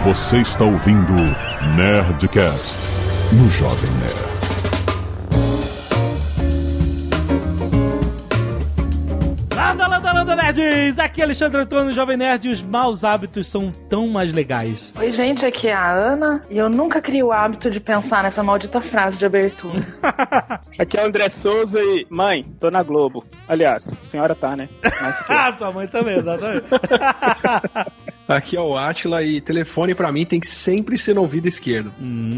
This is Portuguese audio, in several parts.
Você está ouvindo Nerdcast no Jovem Nerd. Landa Nerds! Aqui é Alexandre Antônio, Jovem Nerd, e os maus hábitos são tão mais legais. Oi, gente, aqui é a Ana, e eu nunca crio o hábito de pensar nessa maldita frase de abertura. Aqui é o André Souza e... Mãe, tô na Globo. Aliás, a senhora tá, né? Ah, sua mãe também, exatamente. Aqui é o Átila e telefone pra mim tem que sempre ser no ouvido esquerdo.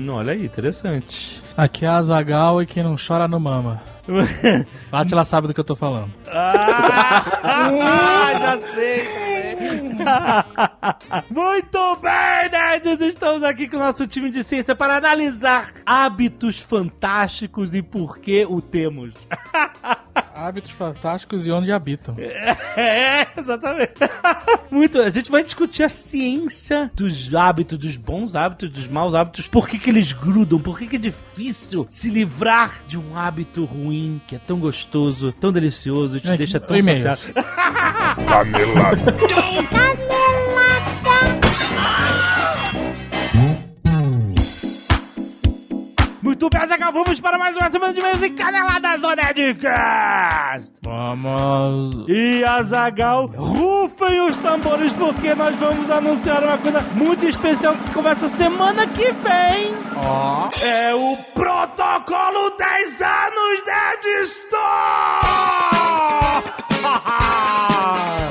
Olha aí, interessante. Aqui é a Azaghal e quem não chora não mama. Átila sabe do que eu tô falando. Já sei também. Muito bem, nerds! Estamos aqui com o nosso time de ciência para analisar hábitos fantásticos e por que o temos. Hábitos fantásticos e onde habitam. Exatamente. A gente vai discutir a ciência dos hábitos, dos bons hábitos, dos maus hábitos, por que eles grudam, por que é difícil se livrar de um hábito ruim, que é tão gostoso, tão delicioso, te deixa tão saciado. Canelada. Muito bem, Azaghal, vamos para mais uma semana de e-mails e caneladas do Nerdcast! Vamos! E Azaghal, rufem os tambores porque nós vamos anunciar uma coisa muito especial que começa semana que vem! Ó! É o Protocolo 10 anos Nerd Store!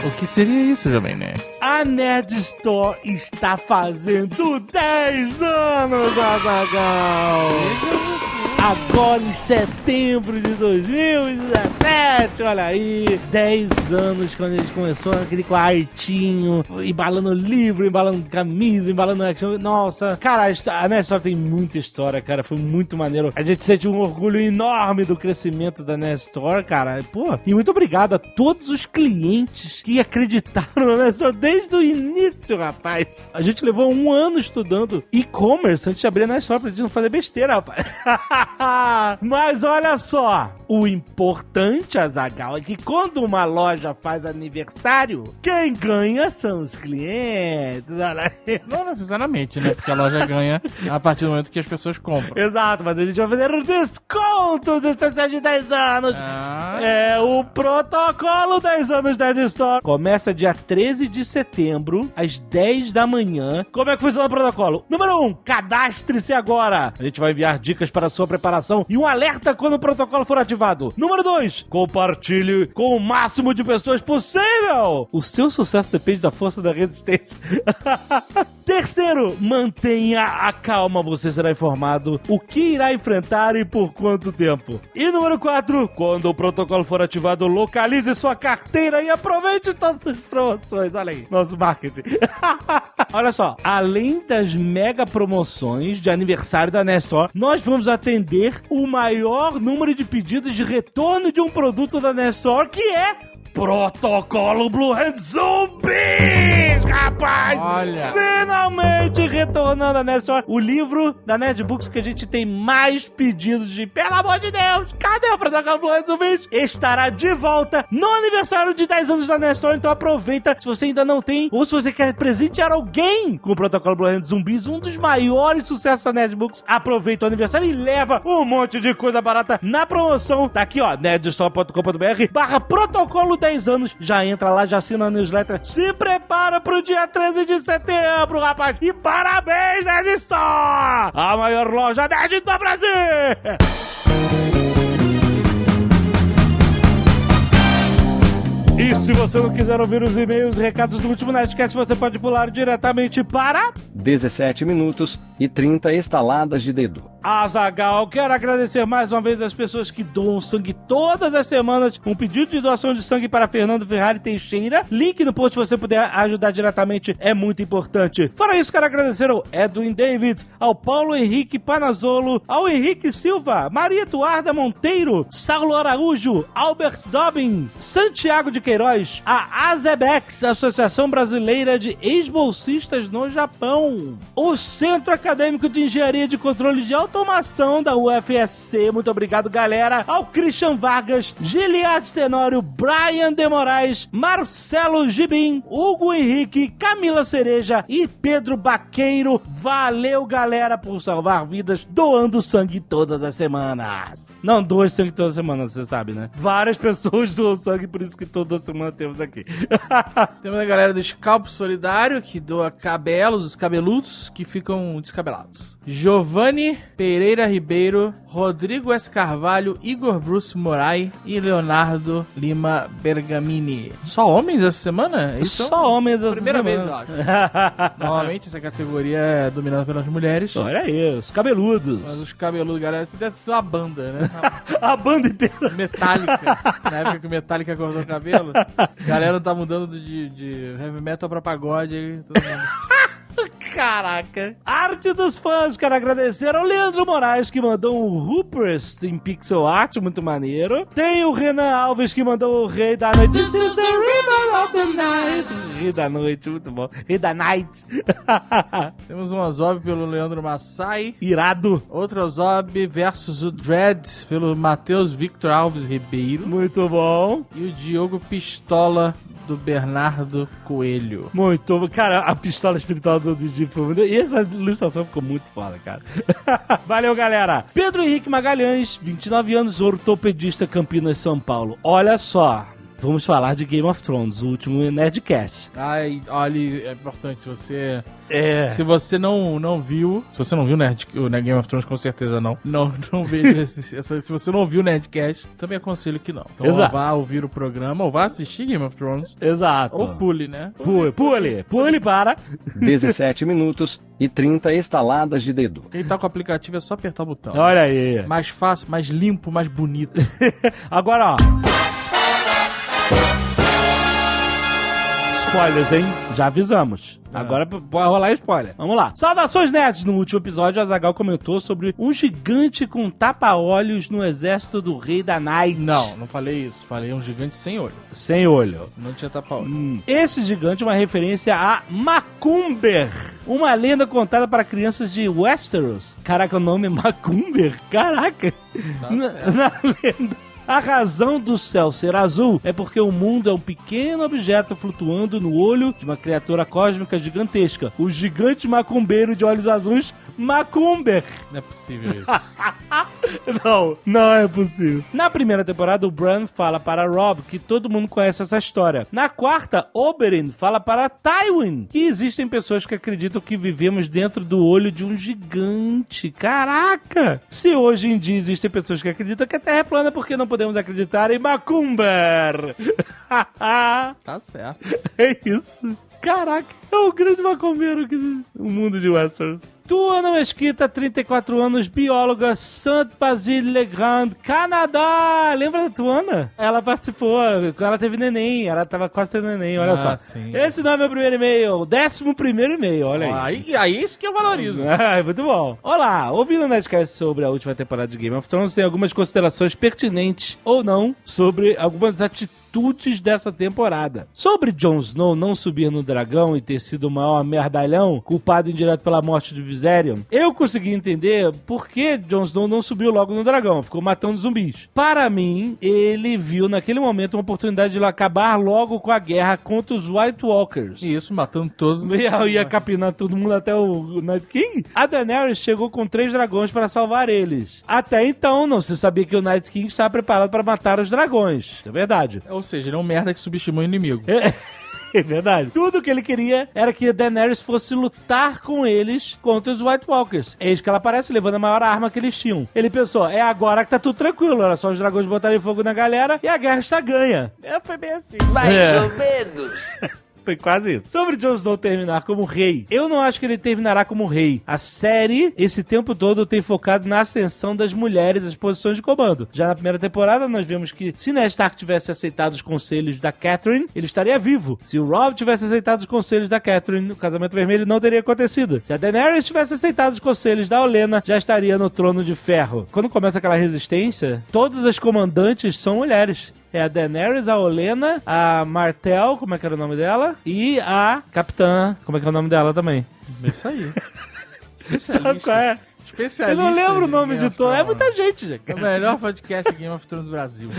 O que seria isso, Jovem Nerd? A Nerd Store está fazendo 10 anos, Azaghal! Agora em setembro de 2017, olha aí, 10 anos quando a gente começou aquele quartinho, embalando livro, embalando camisa, embalando action. Nossa, cara, a Nerd Store tem muita história, cara, foi muito maneiro. A gente sente um orgulho enorme do crescimento da Nerd Store, cara. Pô, e muito obrigado a todos os clientes que acreditaram na Nerd Store desde o início, rapaz. A gente levou 1 ano estudando e-commerce antes de abrir a Nerd Store pra gente não fazer besteira, rapaz. Mas olha só, o importante, Azaghal, é que quando uma loja faz aniversário, quem ganha são os clientes. Olha aí. Não necessariamente, né? Porque a loja ganha a partir do momento que as pessoas compram. Exato, mas a gente vai fazer um desconto do especial de 10 anos. É o Protocolo 10 anos Nerd Store. Começa dia 13 de setembro, às 10 da manhã. Como é que funciona o protocolo? Número 1, cadastre-se agora. A gente vai enviar dicas para a sua preparação e um alerta quando o protocolo for ativado. Número 2, compartilhe com o máximo de pessoas possível. O seu sucesso depende da força da resistência. Terceiro, mantenha a calma. Você será informado o que irá enfrentar e por quanto tempo. E número 4, quando o protocolo for ativado, localize sua carteira e aproveite todas as promoções. Olha aí, nosso marketing. Olha só, além das mega promoções de aniversário da Nerd Store, nós vamos atender o maior número de pedidos de retorno de um produto da Nerd Store, que é Protocolo Blue Hand Zumbis, rapaz! Olha! Finalmente retornando a Nerd Store, o livro da Nerd Books que a gente tem mais pedidos de, pelo amor de Deus, cadê o Protocolo Blue Hand Zumbis? Estará de volta no aniversário de 10 anos da Nerd Store, então aproveita se você ainda não tem, ou se você quer presentear alguém com o Protocolo Blue Hand Zumbis, um dos maiores sucessos da Nerd Books. Aproveita o aniversário e leva um monte de coisa barata na promoção. Tá aqui, ó, nerdstore.com.br/protocolo 10 anos, já entra lá, já assina a newsletter, se prepara pro dia 13 de setembro, rapaz, e parabéns, Nerd Store, a maior loja nerd do Brasil! E se você não quiser ouvir os e-mails e recados do último Nerdcast, você pode pular diretamente para 17 minutos e 30 estaladas de dedo. Azaghal, quero agradecer mais uma vez as pessoas que doam sangue todas as semanas. Um pedido de doação de sangue para Fernando Ferrari Teixeira. Link no post se você puder ajudar diretamente, é muito importante. Fora isso, quero agradecer ao Edwin David, ao Paulo Henrique Panazzolo, ao Henrique Silva, Maria Eduarda Monteiro, Saulo Araújo, Albert Dobbin, Santiago de Queiroz, a ASEBEX, Associação Brasileira de Ex-Bolsistas no Japão, o Centro acadêmico de engenharia de controle de automação da UFSC. Muito obrigado, galera. Ao Christian Vargas, Giliard Tenório, Brian de Moraes, Marcelo Gibim, Hugo Henrique, Camila Cereja e Pedro Baqueiro. Valeu, galera, por salvar vidas doando sangue todas as semanas. Não, doa sangue toda semana, você sabe, né? Várias pessoas doam sangue, por isso que toda semana temos aqui. Temos a galera do Scalpo Solidário, que doa cabelos, os cabeludos que ficam descabelados. Giovanni Pereira Ribeiro, Rodrigo S. Carvalho, Igor Bruce Morai e Leonardo Lima Bergamini. Só homens essa semana? Só homens essa primeira semana. vez, eu acho. Normalmente essa categoria é dominada pelas mulheres. Olha aí, os cabeludos. Mas os cabeludos, galera, isso deve ser uma banda, né? A banda inteira. Metallica. Na época que o Metallica cortou o cabelo, a galera tá mudando de heavy metal pra pagode aí, todo mundo. Caraca. Arte dos fãs, quero agradecer ao Leandro Moraes, que mandou um Ruprest em pixel art, muito maneiro. Tem o Renan Alves, que mandou o Rei da Noite. This is the Rhythm of the Night. Rei da Noite, muito bom. Rei da Night. Temos um Ozob pelo Leandro Massai. Irado. Outro Ozob versus o Dread pelo Matheus Victor Alves Ribeiro. Muito bom. E o Diogo Pistola do Bernardo Coelho. Muito bom. Cara, a pistola espiritual do Didi foi muito... E essa ilustração ficou muito foda, cara. Valeu, galera. Pedro Henrique Magalhães, 29 anos, ortopedista, Campinas, São Paulo. Olha só. Vamos falar de Game of Thrones, o último Nerdcast. Ai, olha, é importante, se você não viu, se você não viu o Game of Thrones, com certeza não veja se você não viu o Nerdcast, também aconselho que não. Então, exato. Ou vá ouvir o programa, ou vá assistir Game of Thrones. Exato. Ou pule, né? Pule para 17 minutos e 30 estaladas de dedo. Quem tá com o aplicativo é só apertar o botão. Olha aí. Mais fácil, mais limpo, mais bonito. Agora, ó. Spoilers, hein? Já avisamos. Agora pode rolar spoiler. Vamos lá. Saudações, nerds! No último episódio, o Azaghal comentou sobre um gigante com tapa-olhos no exército do Rei da Night. Não falei isso. Falei um gigante sem olho. Sem olho. Não tinha tapa-olho. Esse gigante é uma referência a Macumber, uma lenda contada para crianças de Westeros. Caraca, o nome é Macumber? Caraca! Na lenda, a razão do céu ser azul é porque o mundo é um pequeno objeto flutuando no olho de uma criatura cósmica gigantesca. O gigante macumbeiro de olhos azuis, Macumber. Não é possível isso. Não é possível. Na primeira temporada, o Bran fala para Robb que todo mundo conhece essa história. Na quarta, Oberyn fala para Tywin que existem pessoas que acreditam que vivemos dentro do olho de um gigante. Caraca! Se hoje em dia existem pessoas que acreditam que a Terra é plana, por que não podemos acreditar em Macumber? Tá certo. É isso. Caraca, é o grande macumbeiro do mundo de Westeros. Tuana Mesquita, 34 anos, bióloga, Saint-Basile-le-Grand, Canadá. Lembra da Tuana? Ela participou, ela teve neném, ela tava quase tendo neném, olha só. Sim. Esse não é meu primeiro e-mail, o 11º e-mail, olha aí. Aí isso que eu valorizo. Muito bom. Olá, ouvindo o Nerdcast sobre a última temporada de Game of Thrones, tem algumas considerações pertinentes ou não sobre algumas atitudes dessa temporada. Sobre Jon Snow não subir no dragão e ter sido o maior merdalhão, culpado indireto pela morte de Viserion, eu consegui entender por que Jon Snow não subiu logo no dragão, ficou matando zumbis. Para mim, ele viu naquele momento uma oportunidade de acabar logo com a guerra contra os White Walkers. Isso, matando todos. Ia capinar todo mundo até o Night King. A Daenerys chegou com 3 dragões para salvar eles. Até então, não se sabia que o Night King estava preparado para matar os dragões. É verdade. Ou seja, ele é um merda que subestimou o inimigo. É verdade. Tudo que ele queria era que a Daenerys fosse lutar com eles contra os White Walkers. Eis que ela aparece levando a maior arma que eles tinham. Ele pensou, é agora que tá tudo tranquilo. Era só os dragões botarem fogo na galera e a guerra está ganha. Foi bem assim. Mais ou menos. Foi quase isso. Sobre Jon Snow terminar como rei, eu não acho que ele terminará como rei. A série, esse tempo todo, tem focado na ascensão das mulheres às posições de comando. Já na primeira temporada, nós vimos que se Ned Stark tivesse aceitado os conselhos da Catelyn, ele estaria vivo. Se o Robb tivesse aceitado os conselhos da Catelyn, o casamento vermelho não teria acontecido. Se a Daenerys tivesse aceitado os conselhos da Olenna, já estaria no trono de ferro. Quando começa aquela resistência, todas as comandantes são mulheres. É a Daenerys, a Olenna, a Martell, como é que era o nome dela? E a Capitã, como é que é o nome dela também? Isso aí. Sabe qual é? Eu não lembro o nome de todo. É muita gente, gente. É o melhor podcast Game of Thrones do Brasil.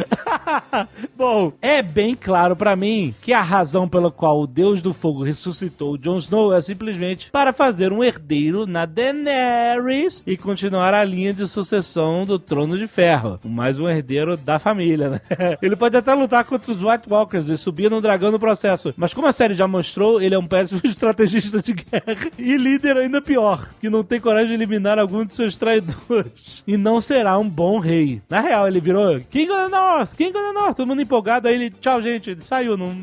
Bom, é bem claro pra mim que a razão pela qual o Deus do Fogo ressuscitou o Jon Snow é simplesmente para fazer um herdeiro na Daenerys e continuar a linha de sucessão do Trono de Ferro. Mais um herdeiro da família, né? Ele pode até lutar contra os White Walkers e subir no dragão no processo. Mas como a série já mostrou, ele é um péssimo estrategista de guerra e líder ainda pior, que não tem coragem de eliminar algum de seus traidores. E não será um bom rei. Na real, ele virou King of the North, King of the North, todo mundo empolgado, aí ele, tchau gente, ele saiu, não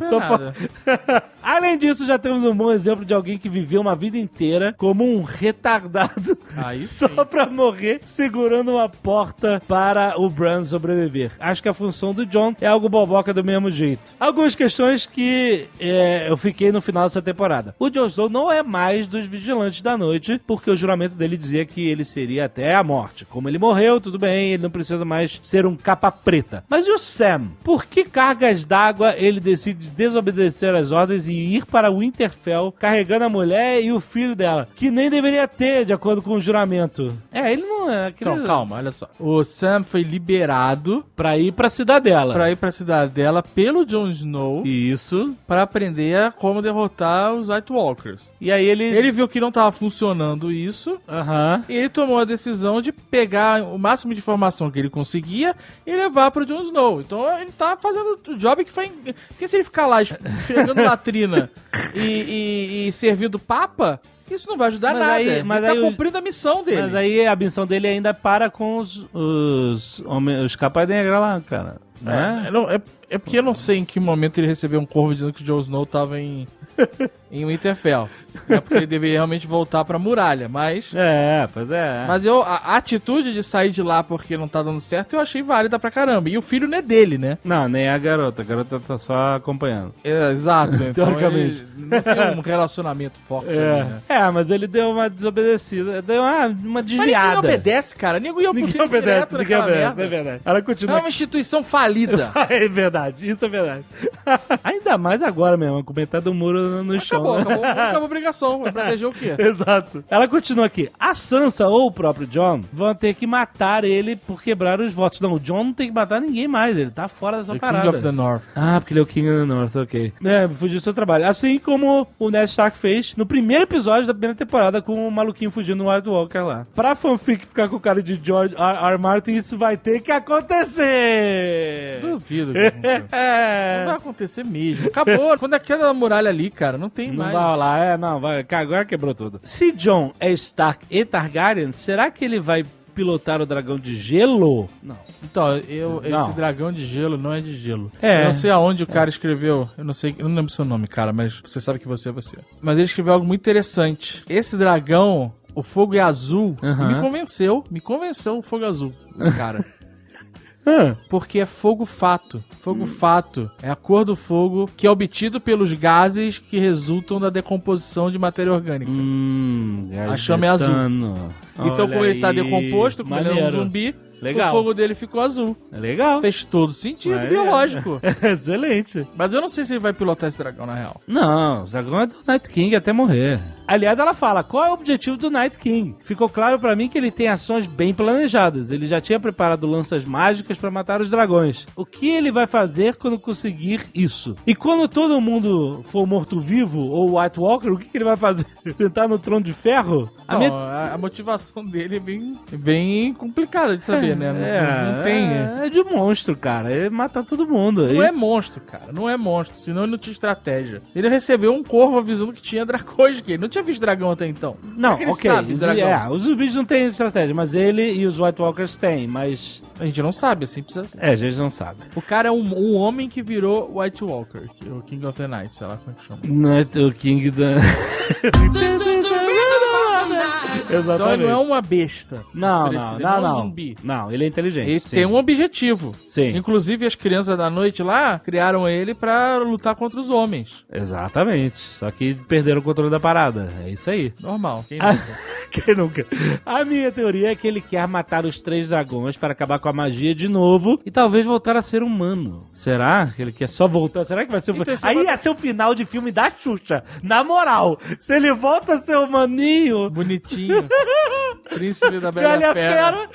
só nada. Além disso, já temos um bom exemplo de alguém que viveu uma vida inteira como um retardado só pra morrer segurando uma porta para o Bran sobreviver. Acho que a função do Jon é algo boboca do mesmo jeito. Algumas questões que eu fiquei no final dessa temporada. O Jon Snow não é mais dos Vigilantes da Noite, porque o juramento dele dizia que ele seria até a morte. Como ele morreu, tudo bem, ele não precisa mais ser um capa preta. Mas e o Sam? Por que cargas d'água ele decide desobedecer as ordens e ir para Winterfell carregando a mulher e o filho dela, que nem deveria ter, de acordo com o juramento? Ele não é aquele... Então, calma, olha só. O Sam foi liberado pra ir pra Cidadela. Pelo Jon Snow. Isso. Pra aprender a como derrotar os White Walkers. E aí ele viu que não tava funcionando isso. E ele tomou a decisão de pegar o máximo de informação que ele conseguia e levar pro Jon Snow. Então ele tá fazendo o job que foi... Porque se ele ficar lá esfregando latrina e servindo papa, isso não vai ajudar nada. Ele tá cumprindo a missão dele. Mas aí a missão dele ainda para com os capas negra lá, cara. É porque eu não sei em que momento ele recebeu um corvo dizendo que o Jon Snow tava em Winterfell. É porque ele deveria realmente voltar pra muralha, mas... Pois é. Mas a atitude de sair de lá porque não tá dando certo, eu achei válida pra caramba. E o filho não é dele, né? Não, nem a garota tá só acompanhando. Exato. Então ele não tem um relacionamento forte ali, né? Mas ele deu uma desobedecida, deu uma desviada. Mas ninguém obedece, cara. Ninguém obedece naquela merda. É verdade. Ela continua... É uma instituição falida. É verdade, isso é verdade. Ainda mais agora mesmo, com metade do muro no chão. Acabou a obrigação. Vai proteger o quê? Exato. Ela continua aqui. A Sansa ou o próprio Jon vão ter que matar ele por quebrar os votos. Não, o Jon não tem que matar ninguém mais. Ele tá fora dessa parada. King of the North. Porque ele é o King of the North, ok. Fugiu do seu trabalho. Assim como o Ned Stark fez no primeiro episódio da primeira temporada com o maluquinho fugindo no White Walker lá. Pra fanfic ficar com o cara de George R. Martin, isso vai ter que acontecer. Duvido. Não vai acontecer mesmo. Acabou. Quando é queda da muralha ali, cara, não tem mais. Não vai lá, não vai. Agora quebrou tudo. Se Jon é Stark e Targaryen, será que ele vai pilotar o dragão de gelo? Não. Então, esse dragão de gelo não é de gelo. Eu não sei aonde o cara escreveu, eu não lembro o seu nome, cara, mas você sabe que você é você. Mas ele escreveu algo muito interessante. Esse dragão, o fogo é azul, me convenceu o fogo azul, esse cara. Porque é fogo fato. Fogo fato é a cor do fogo que é obtido pelos gases que resultam da decomposição de matéria orgânica. A chama é azul. Então, como ele tá decomposto, como ele é um zumbi, o fogo dele ficou azul. Legal. Fez todo sentido biológico. Excelente. Mas eu não sei se ele vai pilotar esse dragão, na real. Não, o dragão é do Night King até morrer. Aliás, ela fala, qual é o objetivo do Night King? Ficou claro pra mim que ele tem ações bem planejadas. Ele já tinha preparado lanças mágicas pra matar os dragões. O que ele vai fazer quando conseguir isso? E quando todo mundo for morto-vivo ou White Walker, o que ele vai fazer? Sentar no trono de ferro? A motivação dele é bem complicada de saber, né? Não tem. É de monstro, cara. Ele mata todo mundo. Não é monstro, cara. Não é monstro. Senão ele não tinha estratégia. Ele recebeu um corvo avisando que tinha dragões aqui. Ele não tinha visto dragão até então. Não, ok. Os zumbis não têm estratégia, mas ele e os White Walkers têm, mas... A gente não sabe, assim precisa ser. A gente não sabe. O cara é um homem que virou White Walker, o King of the Night, sei lá como é que chama. Não é o King da... Exatamente. Então ele não é uma besta. Não. Ele não é um zumbi. Não, ele é inteligente. Ele tem um objetivo. Sim. Inclusive as crianças da noite lá criaram ele pra lutar contra os homens. Exatamente. Só que perderam o controle da parada. É isso aí. Normal. Quem nunca? Quem nunca? A minha teoria é que ele quer matar os 3 dragões para acabar com a magia de novo e talvez voltar a ser humano. Será que ele quer só voltar? Será que vai ser Aí ia ser o final de filme da Xuxa. Na moral, se ele volta a ser humaninho... Bonitinho. bichinho. Príncipe da Bela Bela Fera.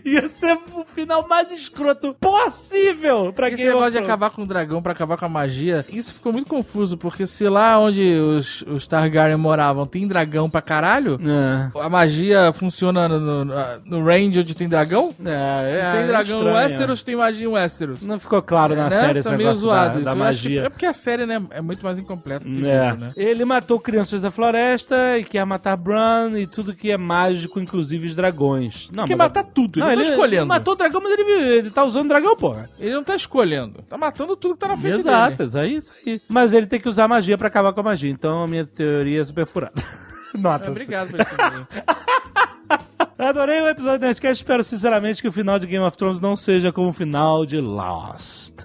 Ia ser o final mais escroto possível pra Esse quem negócio de comprou. acabar com o dragão pra acabar com a magia, isso ficou muito confuso, porque se lá onde os Targaryen moravam tem dragão pra caralho, a magia funciona no range onde tem dragão? Se tem dragão no Westeros, tem magia em Westeros. Não ficou claro na série esse tá meio negócio zoado da isso. magia. É porque a série, né, é muito mais incompleta do que o livro, né? Ele matou crianças da floresta e quer matar Bran e tudo que é mágico, inclusive os dragões. Não, Quer mas- matar tudo, ele Não, não tá escolhendo. Ele matou o dragão, mas ele tá usando o dragão, porra. Ele não tá escolhendo. Tá matando tudo que tá na frente Exato, dele. isso aí. Mas ele tem que usar magia pra acabar com a magia. Então a minha teoria é super furada. Nota. Obrigado por isso. Guilherme. Adorei o episódio do Nerdcast. Espero sinceramente que o final de Game of Thrones não seja como o final de Lost.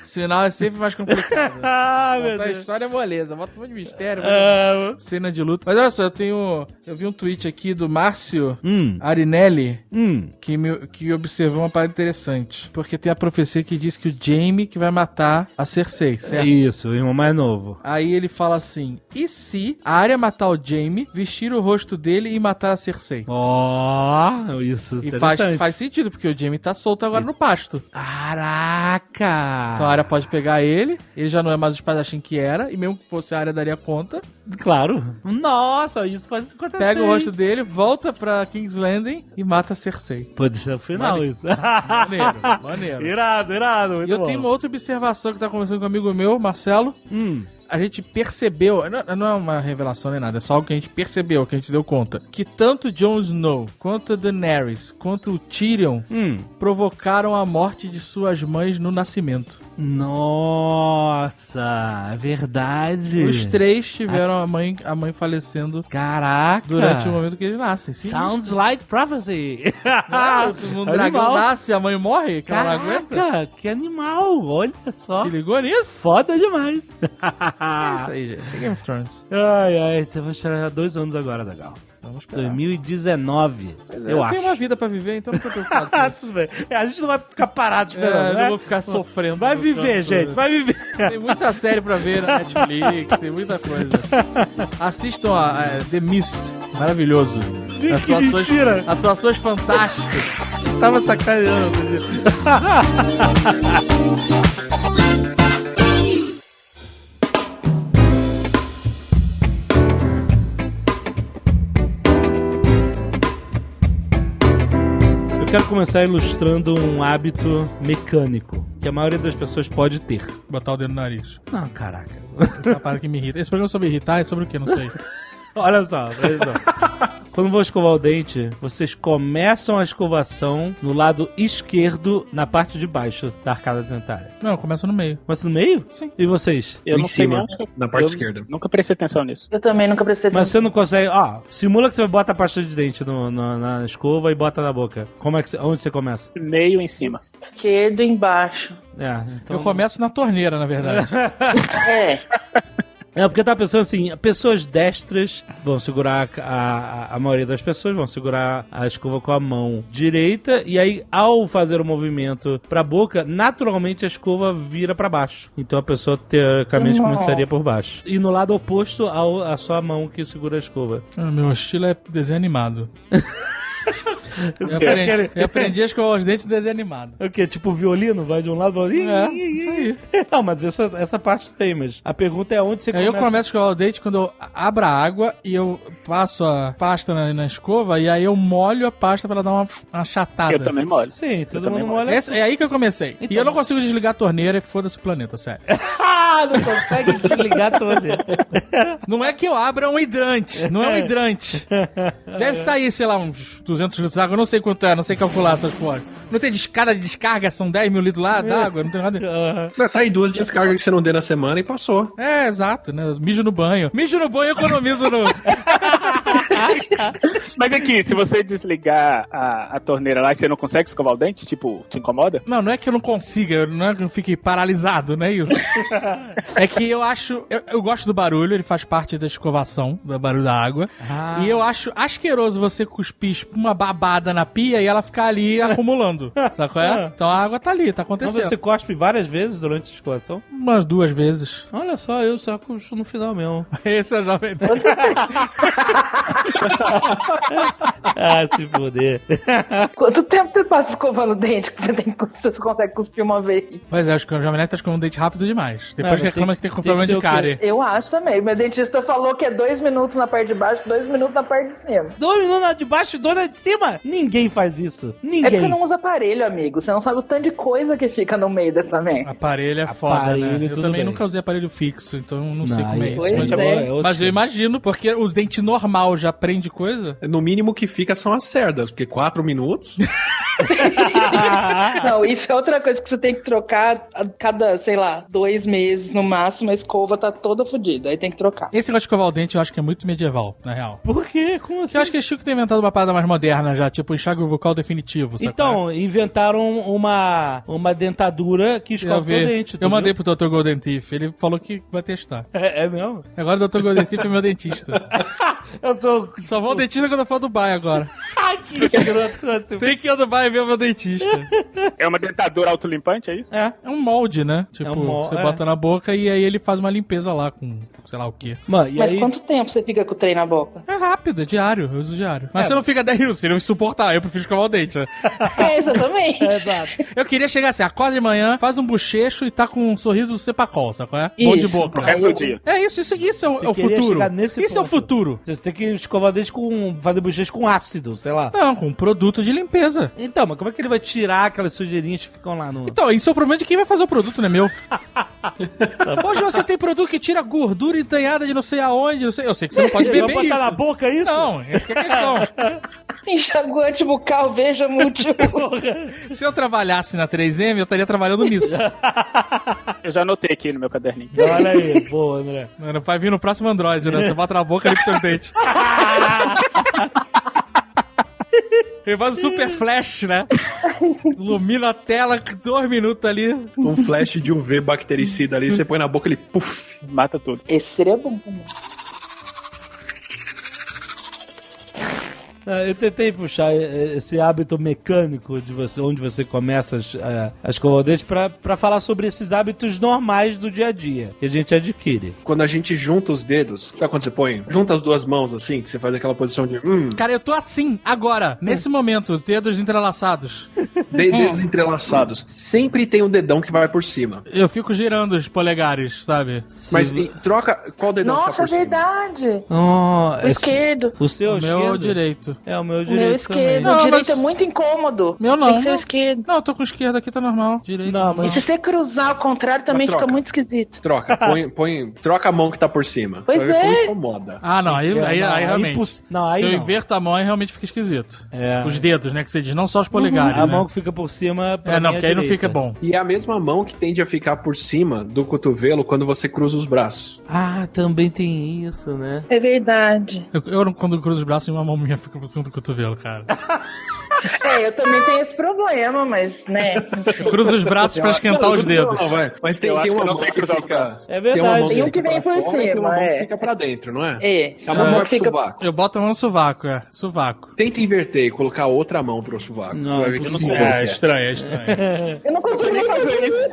Sinal é sempre mais complicado. Meu Contar a Deus. história é moleza, bota um monte de mistério, Ah, cena de luta. Mas olha só, eu vi um tweet aqui do Márcio hum, Arinelli hum. que observou uma parada interessante. Porque tem a profecia que diz que o Jaime que vai matar a Cersei, É certo? isso, o irmão mais novo. Aí ele fala assim, e se a Arya matar o Jaime, vestir o rosto dele e matar a Cersei? Isso E é faz sentido, porque o Jaime tá solto agora no pasto. Caraca! Então a Arya pode pegar ele já não é mais o espadachim que era, e mesmo que fosse a Arya daria conta. Claro. Nossa, isso pode acontecer. Pega o rosto dele, volta pra King's Landing e mata a Cersei. Pode ser o final, isso. Maneiro. Irado, muito E eu bom. tenho uma outra observação que tá conversando com um amigo meu, Marcelo. A gente percebeu, não é uma revelação nem nada, é só algo que a gente percebeu, que a gente se deu conta, que tanto Jon Snow, quanto Daenerys, quanto o Tyrion provocaram a morte de suas mães no nascimento. Nossa, é verdade. Os três tiveram a mãe falecendo Caraca. durante o momento que eles nascem. Sim, Sounds like prophecy. um dragão nasce, a mãe morre, que ela não aguenta. Caraca, que animal. Olha só. Se ligou nisso? Foda demais. É isso aí, gente. É Game of Thrones. Ai, vamos esperar 2 anos agora, Dagal. Vamos esperar. 2019, eu acho. tenho uma vida pra viver, então não tô preocupado com Ah, isso. tudo bem. A gente não vai ficar parado esperando, Eu né? não vou ficar sofrendo. Vai no viver, canto. gente, vai viver. Tem muita série pra ver na Netflix, tem muita coisa. Assistam a The Mist, maravilhoso. Que mentira. Atuações fantásticas. Tava sacaneando. Eu quero começar ilustrando um hábito mecânico que a maioria das pessoas pode ter. Botar o dedo no nariz. Não, caraca. Essa é a parada que me irrita. Esse programa é sobre irritar, é sobre o que? Não sei. Olha só. Quando vou escovar o dente, vocês começam a escovação no lado esquerdo, na parte de baixo da arcada dentária. Não, começa no meio. Mas no meio? Sim. E vocês? Eu Em não sei cima, nem- na parte eu esquerda. Nunca prestei atenção nisso. Eu também nunca prestei Mas atenção. você não consegue... simula que você bota a pasta de dente na escova e bota na boca. Como é que onde você começa? Meio em cima. Esquerdo embaixo. Então... Eu começo na torneira, na verdade. É. Porque eu tava pensando assim, pessoas destras vão segurar, a maioria das pessoas vão segurar a escova com a mão direita, e aí ao fazer o movimento pra boca, naturalmente a escova vira pra baixo. Então a pessoa teoricamente começaria por baixo. E no lado oposto à sua mão que segura a escova. Meu estilo é desenho animado. Aquele- Eu aprendi a escovar os dentes de desenho animado. O quê? Tipo violino? Vai de um lado pro outro? Isso aí. Não, mas essa parte tem, mas a pergunta é onde você Aí começa... eu começo a escovar o dente quando eu abro a água e eu passo a pasta na escova e aí eu molho a pasta pra ela dar uma achatada. Eu também molho. Sim, todo Eu mundo também molha. É aí que eu comecei. E eu não consigo desligar a torneira e foda-se o planeta, sério. Não consegue desligar a torneira. Não é que eu abra, é um hidrante. Não é um hidrante. Deve sair, sei lá, uns 200 litros d'água. Eu não sei quanto é, não sei calcular essas coisas. Não tem cada descarga, são 10 mil litros lá d'água, não tem nada. Tá aí 2 descargas que você não deu na semana e passou. É, exato, né? Mijo no banho. Mijo no banho, eu economizo no... Mas aqui, se você desligar a torneira lá e você não consegue escovar o dente, tipo, te incomoda? Não é que eu não consiga, não é que eu fique paralisado, não é isso. É que eu acho... Eu gosto do barulho, ele faz parte da escovação, do barulho da água. E eu acho asqueroso você cuspir espuma babada parada na pia e ela ficar ali acumulando. Sabe qual é? Então a água tá ali, tá Então acontecendo. você cospe várias vezes durante a escovação? Umas 2 vezes. Olha só, eu só cuspo no final mesmo. Esse é o Jovem Nerd. Ah, se foder. Quanto tempo você passa escovando o dente que você consegue cuspir uma vez? Pois é, acho que o Jovem Nerd tá escovando o dente rápido demais. Depois mas reclama tem que tem que problema ser de o quê? cárie. Eu acho também. Meu dentista falou que é 2 minutos na parte de baixo, 2 minutos na parte de cima. 2 minutos na de baixo e 2 na de cima? Ninguém faz isso. Ninguém. É que você não usa aparelho, amigo. Você não sabe o tanto de coisa que fica no meio dessa merda. Aparelho é foda, Aparelho, né? Eu tudo também bem. nunca usei aparelho fixo, então eu não sei como é isso. Pois Mas, é. outro mas eu esquema. imagino, porque o dente normal já prende coisa. No mínimo que fica são as cerdas, porque 4 minutos... Não, isso é outra coisa que você tem que trocar a cada, sei lá, 2 meses no máximo. A escova tá toda fodida. Aí tem que trocar. Esse negócio de escovar o dente eu acho que é muito medieval, na real. Por quê? Como assim? Eu acho que é Chico ter inventado uma parada mais moderna já, tipo enxágue bucal definitivo, sabe? Então, inventaram uma dentadura que escova o dente. tu Eu mandei viu? pro Dr. Golden Teeth, ele falou que vai testar. É mesmo? Agora o Dr. Golden Teeth é meu dentista. Eu sou... Só vou ao dentista quando eu for ao Dubai agora. Ai, que escroto. Tem que ir ao Dubai e ver o meu dentista. É uma dentadura autolimpante, é isso? É um molde, né? Tipo, É um molde, você é. bota na boca e aí ele faz uma limpeza lá com sei lá o quê. Mano, e Mas aí... quanto tempo você fica com o trem na boca? É rápido, é diário, eu uso diário. Mas você não fica 10 minutos, seria insuportável, eu prefiro escovar o dente, né? É, exatamente. Exato. Eu queria chegar assim, acorda de manhã, faz um bochecho e tá com um sorriso do Cepacol, sabe qual é? Bom de Isso. boca. Pro resto do dia. É isso é Você o queria futuro. chegar nesse Isso é o ponto. futuro. Você tem que escovar o dente com... fazer bochecha com ácido, sei lá. Não, com produto de limpeza. Então, mas como é que ele vai tirar aquelas sujeirinhas que ficam lá no... Então, isso é o problema de quem vai fazer o produto, não é meu. Hoje você tem produto que tira gordura entranhada de não sei aonde, não sei. Eu sei que você não pode Vai beber botar isso. na boca isso? Não, essa que é a questão. Enxaguante bucal, veja múltiplo. Se eu trabalhasse na 3M, eu estaria trabalhando nisso. Eu já anotei aqui no meu caderninho. Olha aí, boa, André. Mano, vai vir no próximo Android, né? Você bota na boca e limpa teu dente. Ele faz o super flash, né? Ilumina a tela, 2 minutos ali. Um flash de UV bactericida ali, você põe na boca, ele puff. Mata tudo. Esse seria bom também. Eu tentei puxar esse hábito mecânico de você, onde você começa a escovar o dente pra falar sobre esses hábitos normais do dia a dia que a gente adquire. Quando a gente junta os dedos, sabe quando você põe? Junta as duas mãos assim, que você faz aquela posição de Cara, eu tô assim, agora, nesse momento, dedos entrelaçados. dedos entrelaçados. Sempre tem um dedão que vai por cima. Eu fico girando os polegares, sabe? Mas troca qual dedão que tá Nossa, é por cima? verdade. Oh, O esquerdo. O seu O esquerdo? meu é o direito. É, o meu O direito meu esquerdo. também. Não, o direito mas- é muito incômodo. Meu não. Tem que ser o esquerdo. Não, eu tô com o esquerdo aqui, tá normal. Direito. Não, E mas... se você cruzar ao contrário, também Mas fica troca. muito esquisito. Troca, troca a mão que tá por cima. Pois Pra ver como é. incomoda. Ah, não, aí Não, realmente. Não, aí Se eu não. inverto a mão, aí realmente fica esquisito. É. Os dedos, né, que você diz, não só os polegares, A né? mão que fica por cima, pra não, mim, porque aí não direita. fica bom. E é a mesma mão que tende a ficar por cima do cotovelo quando você cruza os braços. Ah, também tem isso, né? É verdade. Eu quando cruzo os braços, uma mão minha fica por cima do cotovelo, cara. É, eu também tenho esse problema, mas, né? Eu cruzo os braços pra esquentar os dedos. Não, vai. Mas tem Eu acho uma que eu não mão sei que cruzar os fica... braços. É Tem uma verdade. mão Tem um que vem fica pra por fora e tem uma cima, mão é. que fica pra dentro, não é? É. A mão Só vai pro fica... sovaco. Eu boto a mão no sovaco, sovaco. Tenta inverter e colocar outra mão pro sovaco. Não, Você vai ver que impossível. não consegue. Estranho, é estranho. Eu não consigo nem fazer isso.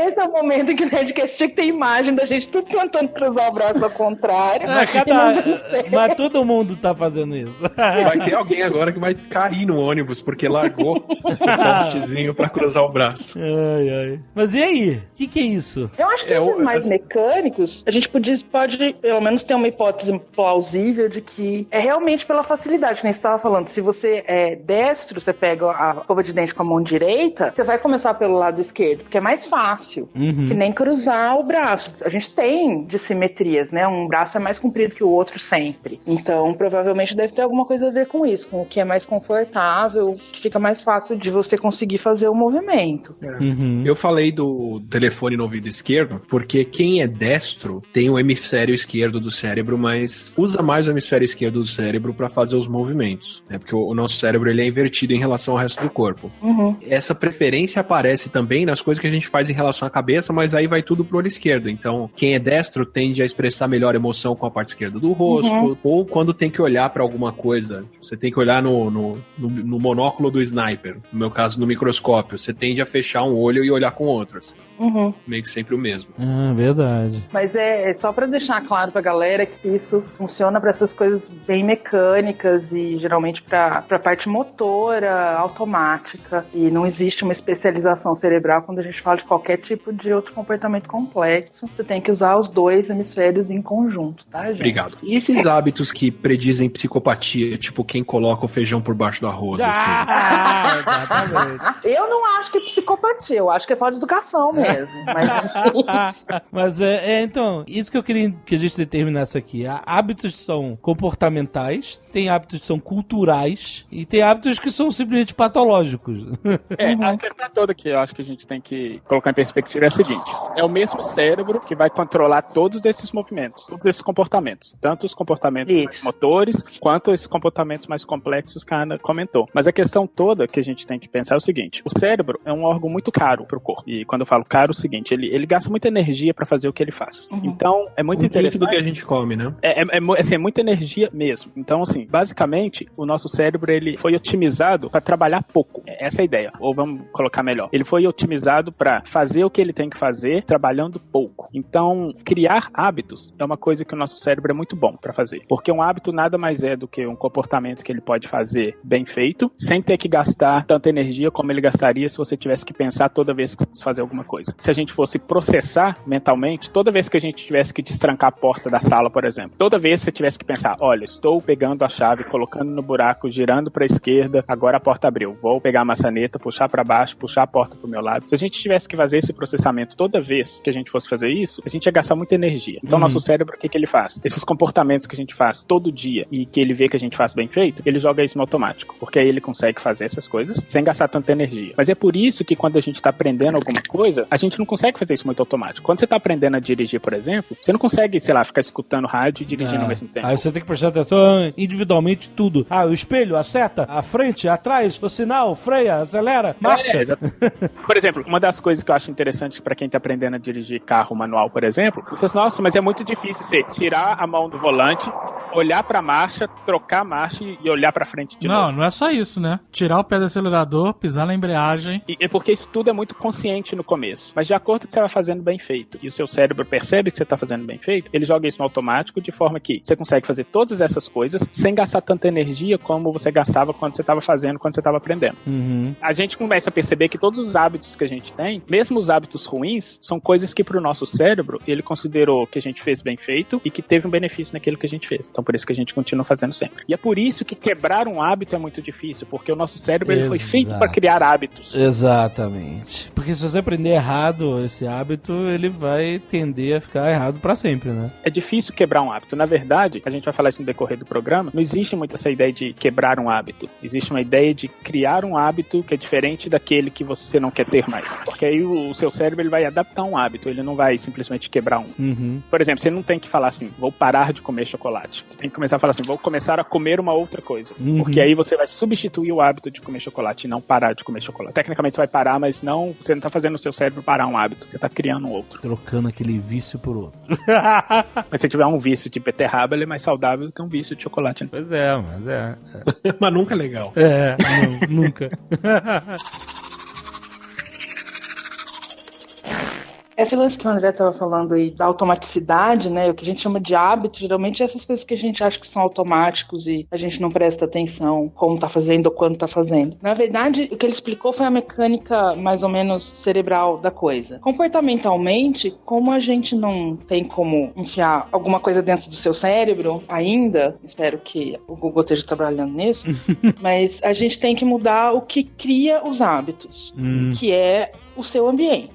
Esse é o momento em que o Nerdcast tinha que ter imagem da gente tudo tentando cruzar o braço ao contrário. Mas, E não deu certo. mas todo mundo tá fazendo isso. Vai ter alguém agora que vai cair no ônibus porque largou o postzinho pra cruzar o braço. Ai, ai. Mas e aí? O que é isso? Eu acho que É, esses o- mais mecânicos, a gente pode pelo menos ter uma hipótese plausível de que é realmente pela facilidade, que nem você estava falando. Se você é destro, você pega a escova de dente com a mão direita, você vai começar pelo lado esquerdo, porque é mais fácil. Uhum. Que nem cruzar o braço. A gente tem dissimetrias, né? Um braço é mais comprido que o outro sempre. Então, provavelmente deve ter alguma coisa a ver com isso, com o que é mais confortável, que fica mais fácil de você conseguir fazer o movimento. Uhum. Eu falei do telefone no ouvido esquerdo porque quem é destro tem o hemisfério esquerdo do cérebro, mas usa mais o hemisfério esquerdo do cérebro para fazer os movimentos, né? Porque o nosso cérebro ele é invertido em relação ao resto do corpo. Uhum. Essa preferência aparece também nas coisas que a gente faz em relação à cabeça, mas aí vai tudo pro olho esquerdo. Então, quem é destro tende a expressar melhor emoção com a parte esquerda do rosto, ou quando tem que olhar pra alguma coisa, você tem que olhar no monóculo do sniper, no meu caso, no microscópio, você tende a fechar um olho e olhar com o outro, assim. Meio que sempre o mesmo. Verdade. Mas é só pra deixar claro pra galera que isso funciona pra essas coisas bem mecânicas e geralmente pra parte motora, automática, e não existe uma especialização cerebral quando a gente fala de qualquer tipo de outro comportamento complexo. Você tem que usar os dois hemisférios em conjunto, tá, gente? Obrigado. E esses hábitos que predizem psicopatia, tipo quem coloca o feijão por baixo do arroz, assim? Exatamente. Eu não acho que é psicopatia, eu acho que é falta de educação mesmo. Mas então, isso que eu queria que a gente determinasse aqui. Hábitos são comportamentais, tem hábitos que são culturais e tem hábitos que são simplesmente patológicos. A questão toda que eu acho que a gente tem que colocar em perspectiva é a seguinte: é o mesmo cérebro que vai controlar todos esses movimentos, todos esses comportamentos, tanto os comportamentos mais motores quanto esses comportamentos mais complexos que a Ana comentou. Mas a questão toda que a gente tem que pensar é o seguinte: o cérebro é um órgão muito caro pro corpo. E quando eu falo caro, é o seguinte, ele gasta muita energia para fazer o que ele faz. Então, é muito interessante. Do que a gente come, né? É muita energia mesmo. Então, assim, basicamente, o nosso cérebro, ele foi otimizado para trabalhar pouco. Essa é a ideia. Ou vamos colocar melhor. Ele foi otimizado para fazer o que ele tem que fazer, trabalhando pouco. Então, criar hábitos é uma coisa que o nosso cérebro é muito bom para fazer. Porque um hábito nada mais é do que um comportamento que ele pode fazer bem feito, sem ter que gastar tanta energia como ele gastaria se você tivesse que pensar toda vez que você fazer alguma coisa. Se a gente fosse processar mentalmente, toda vez que a gente tivesse que destrancar a porta da sala, por exemplo, toda vez que você tivesse que pensar, olha, estou pegando a chave, colocando no buraco, girando para a esquerda, agora a porta abriu, vou pegar a maçaneta, puxar para baixo, puxar a porta pro meu lado. Se a gente tivesse que fazer esse processamento toda vez que a gente fosse fazer isso, a gente ia gastar muita energia. Então, nosso cérebro, o que ele faz? Esses comportamentos que a gente faz todo dia e que ele vê que a gente faz bem feito, ele joga isso no automático, porque aí ele consegue fazer essas coisas sem gastar tanta energia. Mas é por isso que quando a gente está aprendendo alguma coisa, a gente não consegue fazer isso muito automático. Quando você está aprendendo a dirigir, por exemplo, você não consegue, sei lá, ficar escutando rádio e dirigindo ao mesmo tempo. Aí você tem que prestar atenção individualmente tudo. O espelho, a seta, a frente, atrás, o sinal, freia, acelera, marcha. Por exemplo, uma das coisas que eu acho interessante para quem está aprendendo a dirigir carro manual, por exemplo, você diz, nossa, mas é muito difícil você tirar a mão do volante, olhar para a marcha, trocar a marcha e olhar para frente de novo. Não é só isso, né? Tirar o pé do acelerador, pisar na embreagem. E é porque isso tudo é muito consciente no começo. Mas de acordo com o que você vai fazendo bem feito e o seu cérebro percebe que você está fazendo bem feito, ele joga isso no automático de forma que você consegue fazer todas essas coisas sem gastar tanta energia como você gastava quando você estava fazendo, quando você estava aprendendo. A gente começa a perceber que todos os hábitos que a gente tem, mesmo os hábitos ruins, são coisas que pro nosso cérebro, ele considerou que a gente fez bem feito e que teve um benefício naquilo que a gente fez. Então por isso que a gente continua fazendo sempre. E é por isso que quebrar um hábito é muito difícil, porque o nosso cérebro ele foi feito para criar hábitos. Exatamente. Porque se você aprender errado esse hábito, ele vai tender a ficar errado pra sempre, né? É difícil quebrar um hábito. Na verdade, a gente vai falar isso no decorrer do programa, não existe muito essa ideia de quebrar um hábito. Existe uma ideia de criar um hábito que é diferente daquele que você não quer ter mais. Porque aí o seu cérebro ele vai adaptar um hábito, ele não vai simplesmente quebrar um. Por exemplo, você não tem que falar assim, vou parar de comer chocolate. Você tem que começar a falar assim, vou começar a comer uma outra coisa. Porque aí você vai substituir o hábito de comer chocolate e não parar de comer chocolate. Tecnicamente você vai parar, mas não, você não tá fazendo o seu cérebro parar um hábito, você tá criando um outro. Trocando aquele vício por outro. Mas se tiver um vício de beterraba, ele é mais saudável do que um vício de chocolate. Né? Pois é, mas é. Mas nunca é legal. Nunca. Esse lance que o André estava falando aí da automaticidade, né, o que a gente chama de hábito, geralmente é essas coisas que a gente acha que são automáticos e a gente não presta atenção como tá fazendo ou quando tá fazendo. Na verdade, o que ele explicou foi a mecânica mais ou menos cerebral da coisa. Comportamentalmente, como a gente não tem como enfiar alguma coisa dentro do seu cérebro ainda, espero que o Google esteja trabalhando nisso, mas a gente tem que mudar o que cria os hábitos, que é o seu ambiente.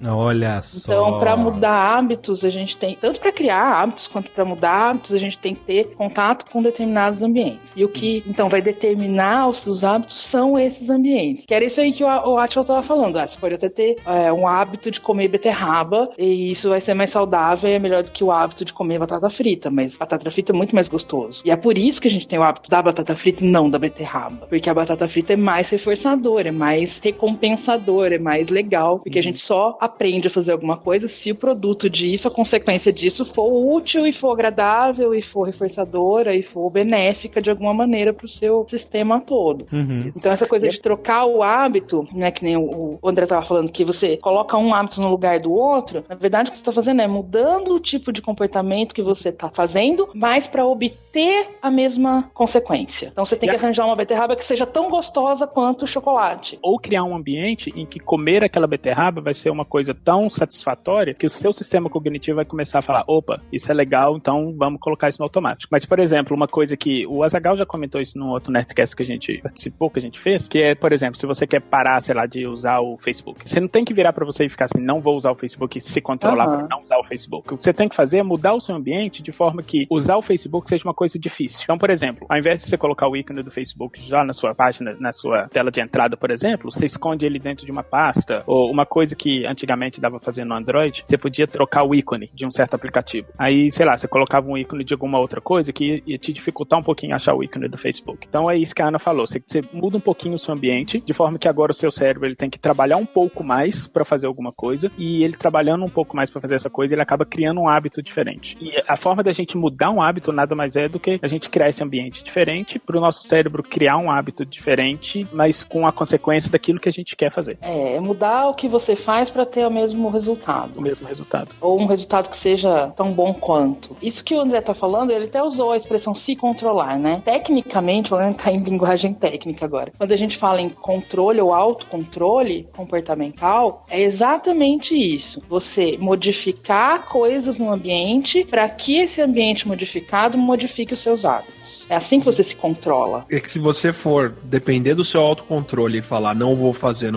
Olha só. Então, para mudar hábitos, a gente tem, tanto para criar hábitos quanto para mudar hábitos, a gente tem que ter contato com determinados ambientes. E o que, então, vai determinar os seus hábitos são esses ambientes. Que era isso aí que o Atila estava falando. Você pode até ter um hábito de comer beterraba e isso vai ser mais saudável e é melhor do que o hábito de comer batata frita, mas batata frita é muito mais gostoso. E é por isso que a gente tem o hábito da batata frita e não da beterraba. Porque a batata frita é mais reforçadora, é mais recompensadora, é mais mais legal, porque a gente só aprende a fazer alguma coisa se o produto disso, a consequência disso for útil e for agradável e for reforçadora e for benéfica de alguma maneira pro seu sistema todo. Então essa coisa de trocar o hábito, né, que nem o André tava falando, que você coloca um hábito no lugar do outro, na verdade o que você tá fazendo é mudando o tipo de comportamento que você tá fazendo, mas para obter a mesma consequência. Então você tem que arranjar uma beterraba que seja tão gostosa quanto o chocolate. Ou criar um ambiente em que comer aquela beterraba vai ser uma coisa tão satisfatória que o seu sistema cognitivo vai começar a falar, opa, isso é legal, então vamos colocar isso no automático. Mas, por exemplo, uma coisa que o Azaghal já comentou isso num outro Nerdcast que a gente participou, que a gente fez, que é, por exemplo, se você quer parar, sei lá, de usar o Facebook, você não tem que virar pra você e ficar assim, não vou usar o Facebook e se controlar pra não usar o Facebook. O que você tem que fazer é mudar o seu ambiente de forma que usar o Facebook seja uma coisa difícil. Então, por exemplo, ao invés de você colocar o ícone do Facebook já na sua página, na sua tela de entrada, por exemplo, você esconde ele dentro de uma pasta, ou uma coisa que antigamente dava pra fazer no Android, você podia trocar o ícone de um certo aplicativo. Aí, sei lá, você colocava um ícone de alguma outra coisa que ia te dificultar um pouquinho achar o ícone do Facebook. Então é isso que a Ana falou, você muda um pouquinho o seu ambiente, de forma que agora o seu cérebro ele tem que trabalhar um pouco mais pra fazer alguma coisa, e ele trabalhando um pouco mais pra fazer essa coisa, ele acaba criando um hábito diferente. E a forma da gente mudar um hábito nada mais é do que a gente criar esse ambiente diferente pro nosso cérebro criar um hábito diferente, mas com a consequência daquilo que a gente quer fazer. É mudar o que você faz pra ter o mesmo resultado. O mesmo resultado. Ou um resultado que seja tão bom quanto. Isso que o André tá falando, ele até usou a expressão se controlar, né? Tecnicamente, falando, tá em linguagem técnica agora. Quando a gente fala em controle ou autocontrole comportamental, é exatamente isso. Você modificar coisas no ambiente para que esse ambiente modificado modifique os seus hábitos. É assim que você se controla. É que se você for depender do seu autocontrole e falar não vou fazer,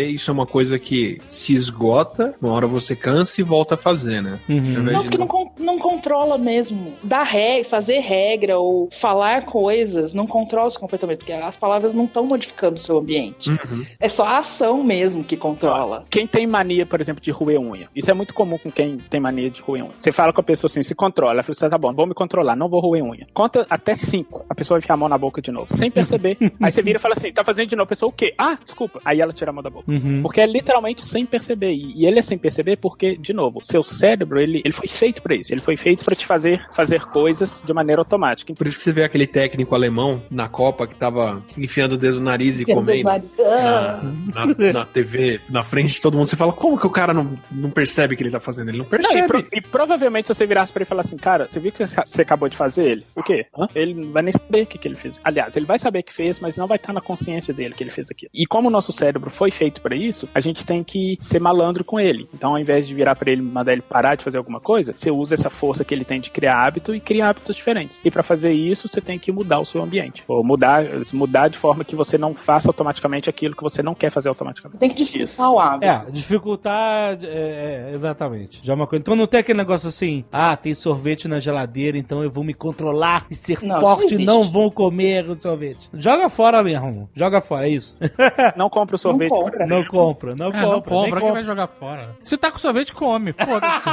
isso é uma coisa que se esgota, uma hora você cansa e volta a fazer, né? Não, porque não controla mesmo. Fazer regra ou falar coisas não controla o seu comportamento, porque as palavras não estão modificando o seu ambiente. É só a ação mesmo que controla. Quem tem mania, por exemplo, de roer unha, isso é muito comum com quem tem mania de roer unha. Você fala com a pessoa assim, se controla, ela fala assim, tá bom, vou me controlar, não vou roer unha. Conta até 5, a pessoa vai enfiar a mão na boca de novo, sem perceber. Aí você vira e fala assim, tá fazendo de novo, a pessoa, o quê? Ah, desculpa. Aí ela tira a mão da boca. Porque é literalmente sem perceber. E ele é sem perceber porque, de novo, seu cérebro, ele foi feito pra isso. Ele foi feito pra te fazer coisas de maneira automática. Por isso que você vê aquele técnico alemão na Copa que tava enfiando o dedo no nariz e comendo na TV, na frente de todo mundo. Você fala, como que o cara não percebe que ele tá fazendo? Ele não percebe. Não, e provavelmente se você virasse pra ele e falar assim, cara, você viu que você acabou de fazer ele? O quê? Ele não vai nem saber o que ele fez. Aliás, ele vai saber que fez, mas não vai estar na consciência dele que ele fez aquilo. E como o nosso cérebro foi feito pra isso, a gente tem que ser malandro com ele. Então, ao invés de virar pra ele e mandar ele parar de fazer alguma coisa, você usa essa força que ele tem de criar hábito e cria hábitos diferentes. E pra fazer isso, você tem que mudar o seu ambiente. Ou mudar de forma que você não faça automaticamente aquilo que você não quer fazer automaticamente. Você tem que dificultar o hábito. Dificultar, exatamente. Já é uma coisa. Então não tem aquele negócio assim, tem sorvete na geladeira, então eu vou me controlar e ser forte, não vou comer o sorvete. Joga fora mesmo. Joga fora, é isso. Não compra o sorvete. Não compra. Não compra. Quem vai jogar fora? Se tá com sorvete, come. Foda-se.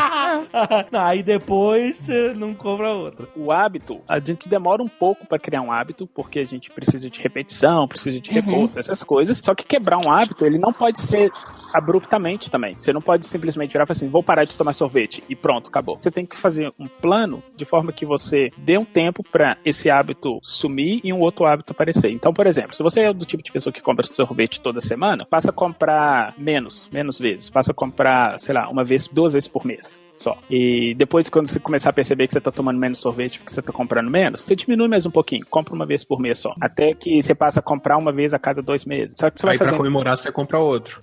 Aí depois você não compra outra. O hábito, a gente demora um pouco pra criar um hábito, porque a gente precisa de repetição, precisa de reforço, essas coisas. Só que quebrar um hábito, ele não pode ser abruptamente também. Você não pode simplesmente virar e falar assim, vou parar de tomar sorvete e pronto, acabou. Você tem que fazer um plano de forma que você dê um tempo pra esse hábito sumir e um outro hábito aparecer. Então, por exemplo, se você é do tipo de pessoa que compra sorvete toda semana, passa a comprar menos vezes. Passa a comprar, sei lá, 2 vezes por mês só. E depois, quando você começar a perceber que você tá tomando menos sorvete porque você tá comprando menos, você diminui mais um pouquinho. Compra 1 vez por mês só. Até que você passa a comprar 1 vez a cada 2 meses. Só que você vai pra comemorar, você compra outro.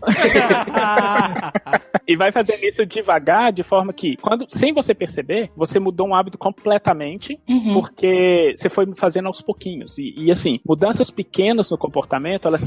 E vai fazendo isso devagar, de forma que, sem você perceber, você mudou um hábito completamente, porque você foi fazendo aos pouquinhos. E assim, mudanças pequenas no comportamento, elas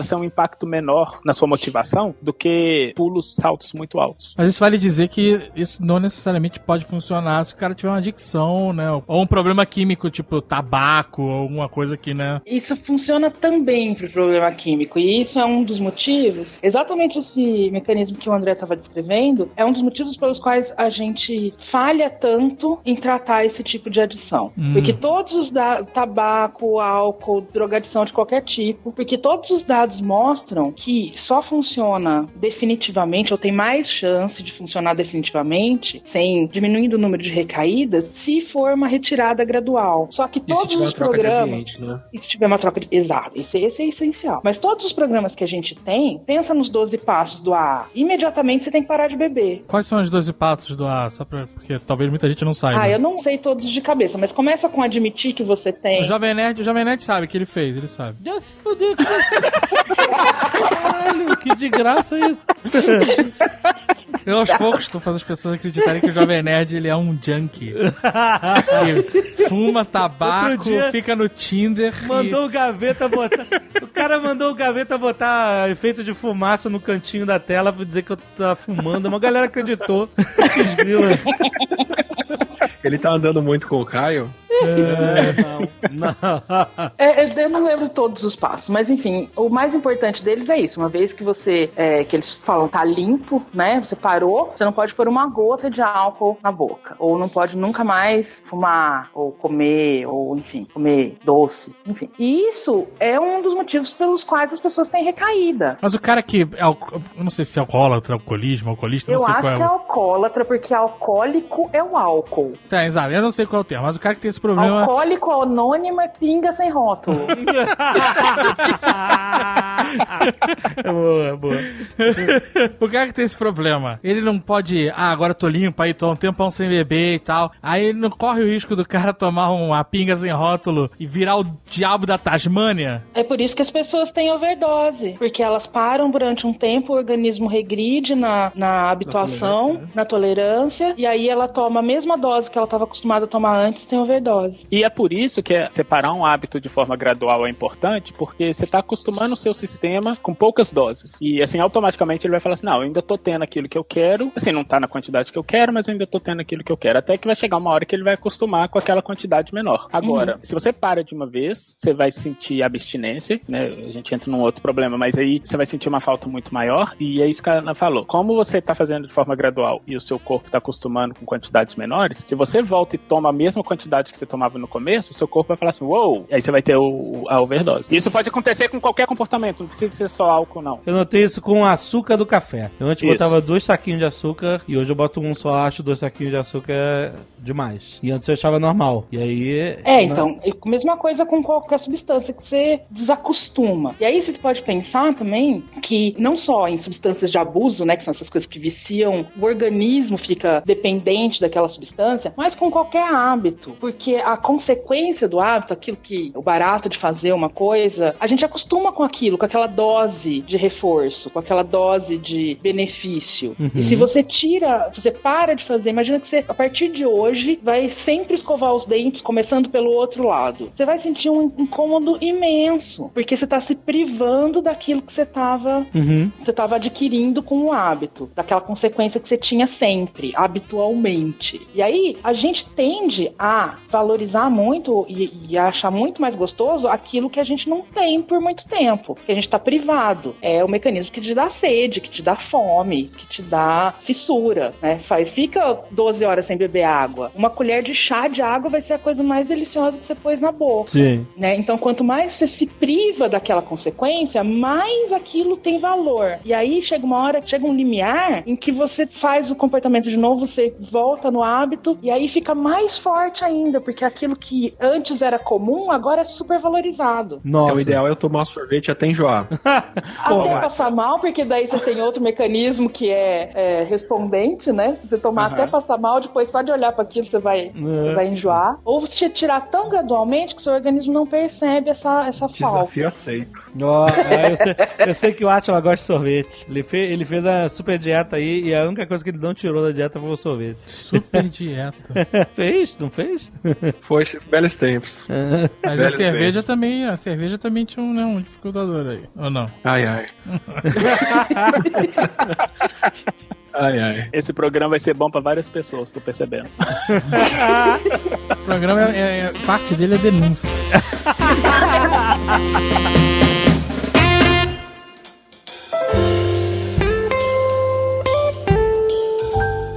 têm um impacto menor na sua motivação do que saltos muito altos. Mas isso vale dizer que isso não necessariamente pode funcionar se o cara tiver uma adicção, né? Ou um problema químico, tipo tabaco, ou alguma coisa que, né? Isso funciona também pro problema químico. E isso é um dos motivos, exatamente esse mecanismo que o André estava descrevendo, é um dos motivos pelos quais a gente falha tanto em tratar esse tipo de adição. Porque Porque todos os dados, tabaco, álcool, drogadição de qualquer tipo, porque todos os dados mostram que só funciona definitivamente, ou tem mais chance de funcionar definitivamente, sem diminuindo o número de recaídas, se for uma retirada gradual. Só que todos os programas... Ambiente, né? E se tiver uma troca de... Exato, esse é essencial. Mas todos os programas que a gente tem, pensa nos 12 passos do AA. Imediatamente você tem que parar de beber. Quais são os 12 passos do AA? Só porque talvez muita gente não saiba. Eu não sei todos de cabeça, mas começa com admitir que você tem... O Jovem Nerd sabe que ele fez, ele sabe. Já se fudeu com você. Caralho, que de graça é isso. Eu aos poucos estou fazendo as pessoas acreditarem que o Jovem Nerd ele é um junkie. Que fuma tabaco, fica no Tinder. Mandou o Gaveta botar. O cara mandou o Gaveta botar efeito de fumaça no cantinho da tela pra dizer que eu tava fumando. Uma galera acreditou. Ele tá andando muito com o Caio? Não. Eu não lembro todos os passos, mas enfim, o mais importante deles é isso. Uma vez que você, que eles falam, tá limpo, né? Você parou, você não pode pôr uma gota de álcool na boca. Ou não pode nunca mais fumar, ou comer, ou enfim, comer doce, enfim. E isso é um dos motivos pelos quais as pessoas têm recaída. Mas o cara que, eu não sei se é alcoólatra, alcoolista, não sei qual é. Eu acho que é alcoólatra, porque alcoólico é o álcool. Tá, exato, eu não sei qual é o termo, mas o cara que tem esse problema... Alcoólico anônimo é pinga sem rótulo. Boa. O cara que tem esse problema, ele não pode, agora eu tô limpo, aí tô um tempão sem beber e tal, aí ele não corre o risco do cara tomar uma pinga sem rótulo e virar o diabo da Tasmânia? É por isso que as pessoas têm overdose, porque elas param durante um tempo, o organismo regride na habituação, na tolerância, e aí ela toma a mesma dose que ela estava acostumada a tomar antes, tem overdose. E é por isso que separar um hábito de forma gradual é importante, porque você está acostumando o seu sistema com poucas doses. E assim, automaticamente ele vai falar assim, não, eu ainda tô tendo aquilo que eu quero, assim, não tá na quantidade que eu quero, mas eu ainda tô tendo aquilo que eu quero. Até que vai chegar uma hora que ele vai acostumar com aquela quantidade menor. Agora, se você para de uma vez, você vai sentir abstinência, né? A gente entra num outro problema, mas aí você vai sentir uma falta muito maior, e é isso que a Ana falou. Como você tá fazendo de forma gradual e o seu corpo tá acostumando com quantidades menores, se você volta e toma a mesma quantidade que você tomava no começo, o seu corpo vai falar assim, uou, aí você vai ter a overdose. E isso pode acontecer com qualquer comportamento, não precisa ser só álcool, não. Eu notei isso com o açúcar do café. Eu antes botava 2 saquinhos de açúcar e hoje eu boto um só, acho 2 saquinhos de açúcar é demais. E antes eu achava normal. E aí... então, a mesma coisa com qualquer substância que você desacostuma. E aí você pode pensar também que não só em substâncias de abuso, né, que são essas coisas que viciam, o organismo fica dependente daquela substância, mas com qualquer hábito. Porque a consequência do hábito, aquilo que o barato de fazer uma coisa, a gente acostuma com aquilo, com aquela dose de reforço, com aquela dose de benefício. E se você você para de fazer, imagina que você, a partir de hoje, vai sempre escovar os dentes, começando pelo outro lado. Você vai sentir um incômodo imenso, porque você tá se privando daquilo que você tava adquirindo com o hábito, daquela consequência que você tinha sempre, habitualmente. E aí, a gente tende a valorizar muito e a achar muito mais gostoso aquilo que a gente não tem por muito tempo, que a gente tá privado. É o mecanismo que te dá sede, que te dá fome, que te dá fissura, né? Fica 12 horas sem beber água. Uma colher de chá de água vai ser a coisa mais deliciosa que você pôs na boca. Sim. Né? Então, quanto mais você se priva daquela consequência, mais aquilo tem valor. E aí chega uma hora, chega um limiar em que você faz o comportamento de novo, você volta no hábito e aí fica mais forte ainda, porque aquilo que antes era comum, agora é super valorizado. Nossa. Então o ideal é eu tomar sorvete até enjoar. Até passar mal, porque daí você tem outro mecanismo que é respondente, né? Se você tomar até passar mal, depois só de olhar para aquilo você vai enjoar. Ou você tirar tão gradualmente que seu organismo não percebe essa falta. Desafio aceito. Eu sei que o Átila gosta de sorvete. Ele fez a super dieta aí e a única coisa que ele não tirou da dieta foi o sorvete. Super dieta. Fez? Não fez? Foi belos tempos. Mas a cerveja também tinha um dificultador aí, ou não? Ai. Ai. Esse programa vai ser bom pra várias pessoas, tô percebendo. Esse programa parte dele é denúncia.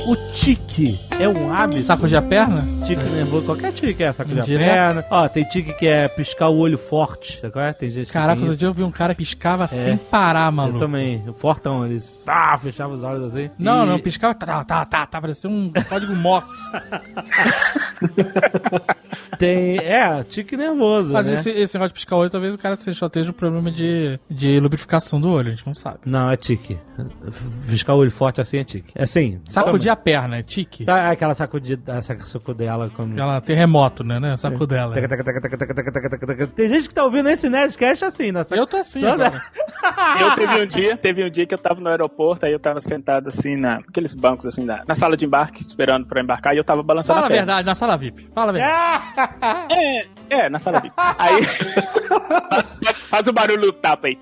O tique é um hábito? Sacudir a perna? Tique nervoso, qualquer tique é sacudir a Direto. perna. Ó, tem tique que é piscar o olho forte, sabe qual é? Tem gente que Caraca, tem outro isso. dia eu vi um cara que piscava sem parar, maluco. Eu também, o fortão, eles fechavam os olhos assim. Não, piscava, parecia um código Morse. Tem, tique nervoso, Mas né? esse negócio de piscar o olho, talvez o cara só esteja um problema de lubrificação do olho, a gente não sabe. Não, é tique. Piscar o olho forte assim é tique. É assim. Sacudir a perna, é tique? Sabe aquela sacudela quando... Aquela terremoto, né? Sacudela. Tem gente que tá ouvindo esse Nerdcast assim, né? Eu tô assim Só, agora. Eu teve um dia que eu tava no aeroporto, aí eu tava sentado assim, naqueles bancos assim, na sala de embarque, esperando pra embarcar, e eu tava balançando Fala a a perna. verdade, na sala VIP. Fala a verdade. Na sala VIP. Aí, faz o barulho do tapa aí.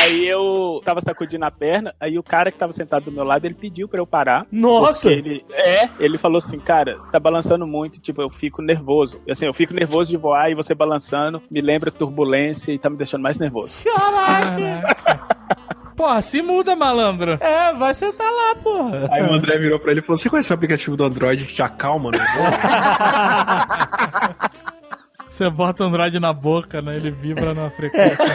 Aí eu tava sacudindo a perna, aí o cara que tava sentado do meu lado, ele pediu pra eu parar. Nossa! Ele falou assim, cara, tá balançando muito, tipo, eu fico nervoso. Assim, eu fico nervoso de voar e você balançando, me lembra turbulência e tá me deixando mais nervoso. Caraca! Porra, se muda, malandro. Vai sentar lá, porra. Aí o André virou pra ele e falou: você conhece o aplicativo do Android que te acalma, né? Você bota o Android na boca, né? Ele vibra na frequência.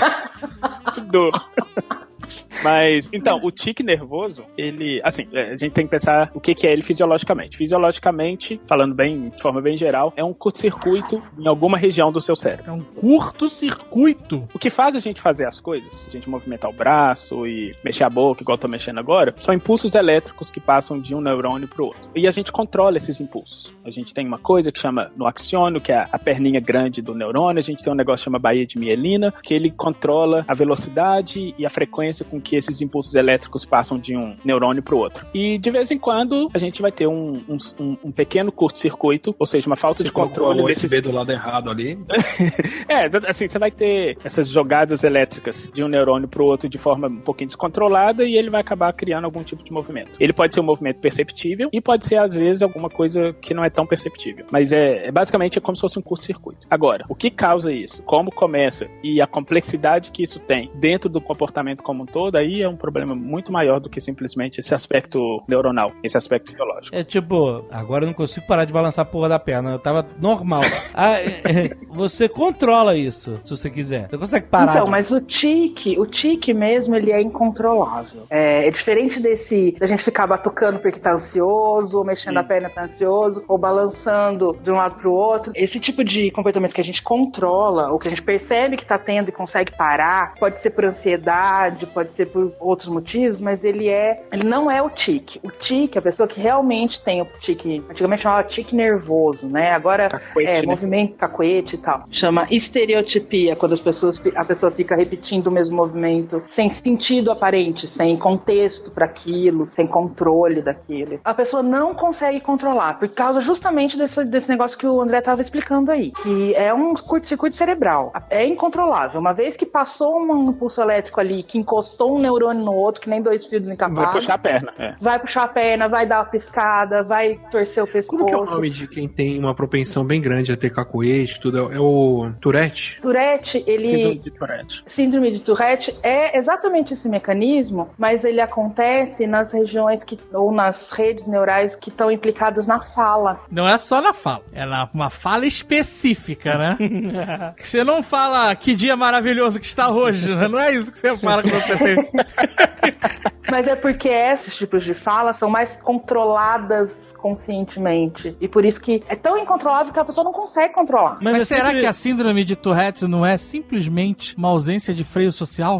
Mas, então, o tique nervoso, ele, assim, a gente tem que pensar o que é ele fisiologicamente. Fisiologicamente, falando bem, de forma bem geral, é um curto-circuito em alguma região do seu cérebro. É um curto-circuito. O que faz a gente fazer as coisas, a gente movimentar o braço e mexer a boca, igual eu tô mexendo agora, são impulsos elétricos que passam de um neurônio pro outro. E a gente controla esses impulsos. A gente tem uma coisa que chama no axônio, que é a perninha grande do neurônio, a gente tem um negócio que chama baía de mielina, que ele controla a velocidade e a frequência com que esses impulsos elétricos passam de um neurônio pro outro. E de vez em quando a gente vai ter um pequeno curto-circuito, ou seja, uma falta de controle o desses... USB do lado errado ali. Assim, você vai ter essas jogadas elétricas de um neurônio pro outro de forma um pouquinho descontrolada e ele vai acabar criando algum tipo de movimento. Ele pode ser um movimento perceptível e pode ser, às vezes, alguma coisa que não é tão perceptível. Mas basicamente é como se fosse um curto-circuito. Agora, o que causa isso? Como começa? E a complexidade que isso tem dentro do comportamento como um todo, aí é um problema muito maior do que simplesmente esse aspecto neuronal, esse aspecto fisiológico. É tipo, agora eu não consigo parar de balançar a porra da perna. Eu tava normal. Você controla isso, se você quiser. Você consegue parar. Então, mas o tique mesmo, ele é incontrolável. É diferente da gente ficar batucando porque tá ansioso, ou mexendo a perna tá ansioso, ou balançando de um lado pro outro. Esse tipo de comportamento que a gente controla, ou que a gente percebe que tá tendo e consegue parar, pode ser por ansiedade, pode ser por outros motivos, mas ele não é o tique. O tique, a pessoa que realmente tem o tique, antigamente chamava tique nervoso, né? Agora cacuete, movimento cacuete e tal. Chama estereotipia, quando a pessoa fica repetindo o mesmo movimento sem sentido aparente, sem contexto para aquilo, sem controle daquilo. A pessoa não consegue controlar, por causa justamente desse negócio que o André estava explicando aí, que é um curto-circuito cerebral. É incontrolável. Uma vez que passou um impulso elétrico ali, que encostou um neurônio no outro, que nem dois fios encapados. Vai puxar a perna. Vai puxar a perna, vai dar uma piscada, vai torcer o pescoço. Como que é o nome de quem tem uma propensão bem grande a ter cacuete, tudo? É o Tourette? Tourette, Síndrome de Tourette. Síndrome de Tourette é exatamente esse mecanismo, mas ele acontece nas regiões ou nas redes neurais que estão implicadas na fala. Não é só na fala, é uma fala específica, né? Que você não fala que dia maravilhoso que está hoje, né? Não é isso que você fala quando você tem... Mas é porque esses tipos de fala são mais controladas conscientemente. E por isso que é tão incontrolável que a pessoa não consegue controlar. Mas será que a síndrome de Tourette não é simplesmente uma ausência de freio social?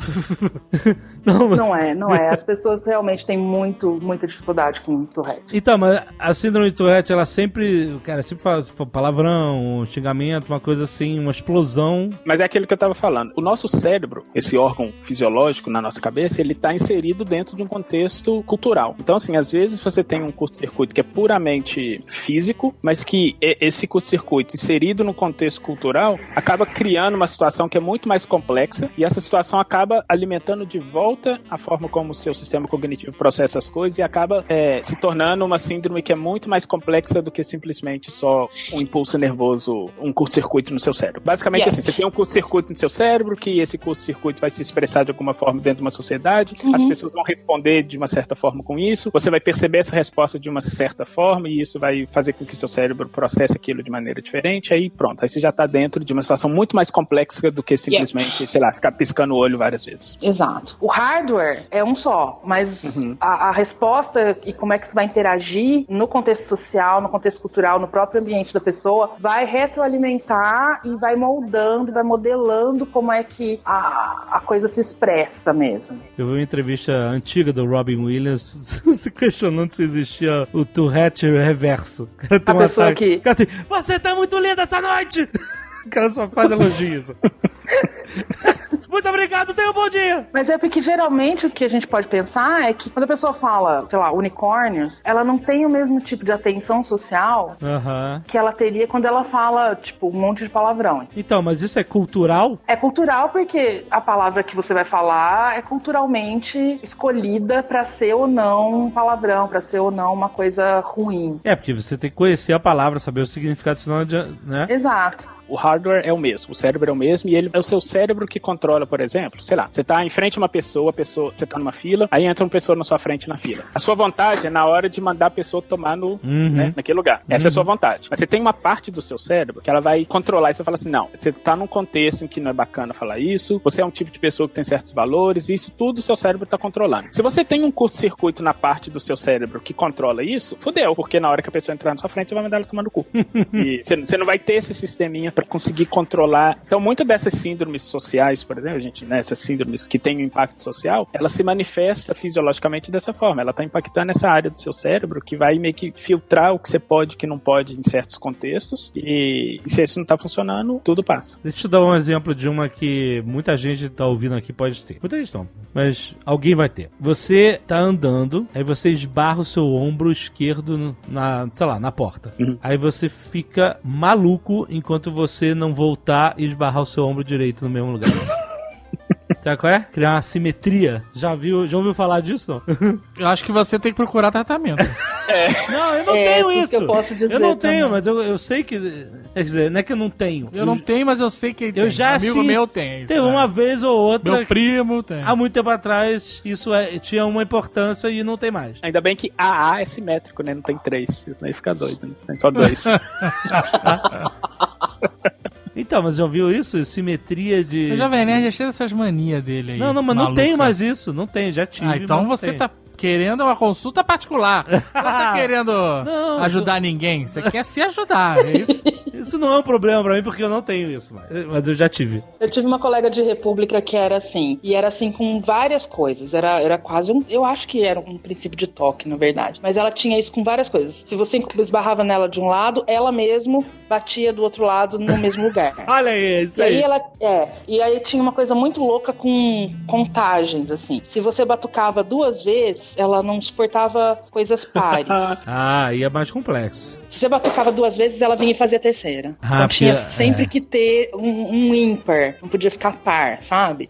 Não é. As pessoas realmente têm muita dificuldade com Tourette. Então, mas a síndrome de Tourette, ela sempre fala palavrão, um xingamento, uma coisa assim, uma explosão. Mas é aquilo que eu tava falando. O nosso cérebro, esse órgão fisiológico na nossa cabeça, ele tá inserido dentro de um contexto cultural. Então, assim, às vezes você tem um curto-circuito que é puramente físico, mas que esse curto-circuito inserido no contexto cultural acaba criando uma situação que é muito mais complexa e essa situação acaba alimentando de volta volta a forma como o seu sistema cognitivo processa as coisas e acaba se tornando uma síndrome que é muito mais complexa do que simplesmente só um impulso nervoso, um curto-circuito no seu cérebro. Basicamente assim, você tem um curto-circuito no seu cérebro, que esse curto-circuito vai se expressar de alguma forma dentro de uma sociedade, as pessoas vão responder de uma certa forma com isso, você vai perceber essa resposta de uma certa forma e isso vai fazer com que seu cérebro processe aquilo de maneira diferente, aí pronto, aí você já tá dentro de uma situação muito mais complexa do que simplesmente, sei lá, ficar piscando o olho várias vezes. Exato. O hardware é um só, mas a resposta e como é que isso vai interagir no contexto social, no contexto cultural, no próprio ambiente da pessoa, vai retroalimentar e vai moldando, vai modelando como é que a coisa se expressa mesmo. Eu vi uma entrevista antiga do Robin Williams se questionando se existia o Tourette reverso. O cara tem a pessoa ataque. Que... assim, você tá muito linda essa noite! O cara só faz elogios. Muito obrigado, tenha um bom dia! Mas é porque geralmente o que a gente pode pensar é que quando a pessoa fala, sei lá, unicórnios, ela não tem o mesmo tipo de atenção social que ela teria quando ela fala, tipo, um monte de palavrão. Então, mas isso é cultural? É cultural porque a palavra que você vai falar é culturalmente escolhida pra ser ou não um palavrão, pra ser ou não uma coisa ruim. É, porque você tem que conhecer a palavra, saber o significado, senão, né? Exato. O hardware é o mesmo, o cérebro é o mesmo e ele é o seu cérebro que controla, por exemplo, sei lá, você tá em frente a uma pessoa, você tá numa fila, aí entra uma pessoa na sua frente na fila. A sua vontade é na hora de mandar a pessoa tomar naquele lugar. Essa é a sua vontade. Mas você tem uma parte do seu cérebro que ela vai controlar e você fala assim, não, você tá num contexto em que não é bacana falar isso, você é um tipo de pessoa que tem certos valores, e isso tudo o seu cérebro tá controlando. Se você tem um curto-circuito na parte do seu cérebro que controla isso, fudeu, porque na hora que a pessoa entrar na sua frente, você vai mandar ela tomar no cu. E você não vai ter esse sisteminha pra conseguir controlar. Então, muitas dessas síndromes sociais, por exemplo, essas síndromes que têm um impacto social, ela se manifesta fisiologicamente dessa forma. Ela está impactando essa área do seu cérebro que vai meio que filtrar o que você pode e o que não pode em certos contextos. E se isso não está funcionando, tudo passa. Deixa eu te dar um exemplo de uma que muita gente está ouvindo aqui, pode ter. Muita gente não, mas alguém vai ter. Você tá andando, aí você esbarra o seu ombro esquerdo na porta. Aí você fica maluco enquanto você não voltar e esbarrar o seu ombro direito no mesmo lugar. Sabe qual é? Criar uma simetria. Já ouviu falar disso? Não? Eu acho que você tem que procurar tratamento. Não, eu não tenho isso. Que eu posso dizer. Eu não tenho, mas eu sei que... Quer dizer, não é que eu não tenho. Eu não tenho, mas eu sei que eu já amigo assim, meu tem. Teve uma vez ou outra. Meu primo tem. Há muito tempo atrás, isso tinha uma importância e não tem mais. Ainda bem que AA é simétrico, né? Não tem 3. Senão aí fica doido, né? Tem só 2. Então, mas já ouviu isso? Simetria de... O Jovem Nerd é cheio dessas manias dele aí. Não, mas maluca. Não tenho mais isso. Não tenho, já tive. Então você tá querendo uma consulta particular. Você não tá querendo ajudar ninguém. Você quer se ajudar. É isso? Isso não é um problema pra mim, porque eu não tenho isso mais. Mas eu já tive. Eu tive uma colega de república que era assim. E era assim com várias coisas. Era quase eu acho que era um princípio de toque, na verdade. Mas ela tinha isso com várias coisas. Se você esbarrava nela de um lado, ela mesmo batia do outro lado no mesmo lugar. Olha aí, isso aí. E aí tinha uma coisa muito louca com contagens, assim. Se você batucava 2 vezes, ela não suportava coisas pares. Aí é mais complexo. Se você batucava 2 vezes, ela vinha e fazia a terceira. Então tinha sempre que ter um ímpar. Não podia ficar par, sabe?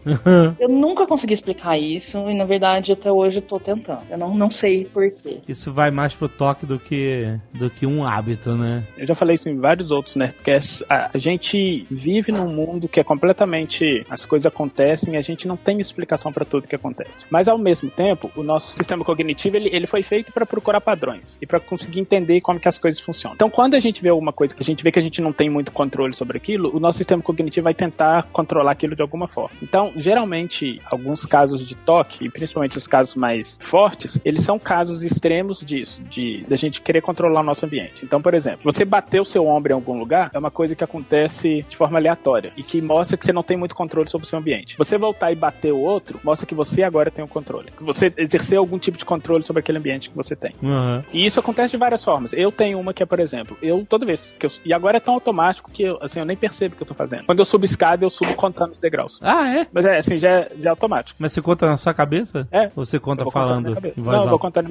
Eu nunca consegui explicar isso e, na verdade, até hoje eu tô tentando. Eu não sei por quê. Isso vai mais pro toque do que um hábito, né? Eu já falei isso em vários outros Nerdcasts. A gente vive num mundo que é completamente... As coisas acontecem e a gente não tem explicação pra tudo que acontece. Mas, ao mesmo tempo, o nosso sistema cognitivo, ele foi feito pra procurar padrões e pra conseguir entender como que as coisas funcionam. Então, quando a gente vê alguma coisa que a gente vê que a gente não tem muito controle sobre aquilo, o nosso sistema cognitivo vai tentar controlar aquilo de alguma forma. Então, geralmente, alguns casos de toque, e principalmente os casos mais fortes, eles são casos extremos disso, da gente querer controlar o nosso ambiente. Então, por exemplo, você bater o seu ombro em algum lugar é uma coisa que acontece de forma aleatória e que mostra que você não tem muito controle sobre o seu ambiente. Você voltar e bater o outro, mostra que você agora tem o controle. Que você exerceu algum tipo de controle sobre aquele ambiente que você tem. E isso acontece de várias formas. Eu tenho uma que é, por exemplo, toda vez que e agora tão automático que eu nem percebo o que eu tô fazendo. Quando eu subo escada, eu subo contando os degraus. Ah, é? Mas assim, já é automático. Mas você conta na sua cabeça? É. Ou você conta Eu vou falando contando na minha em cabeça. voz Não, eu vou alta? contando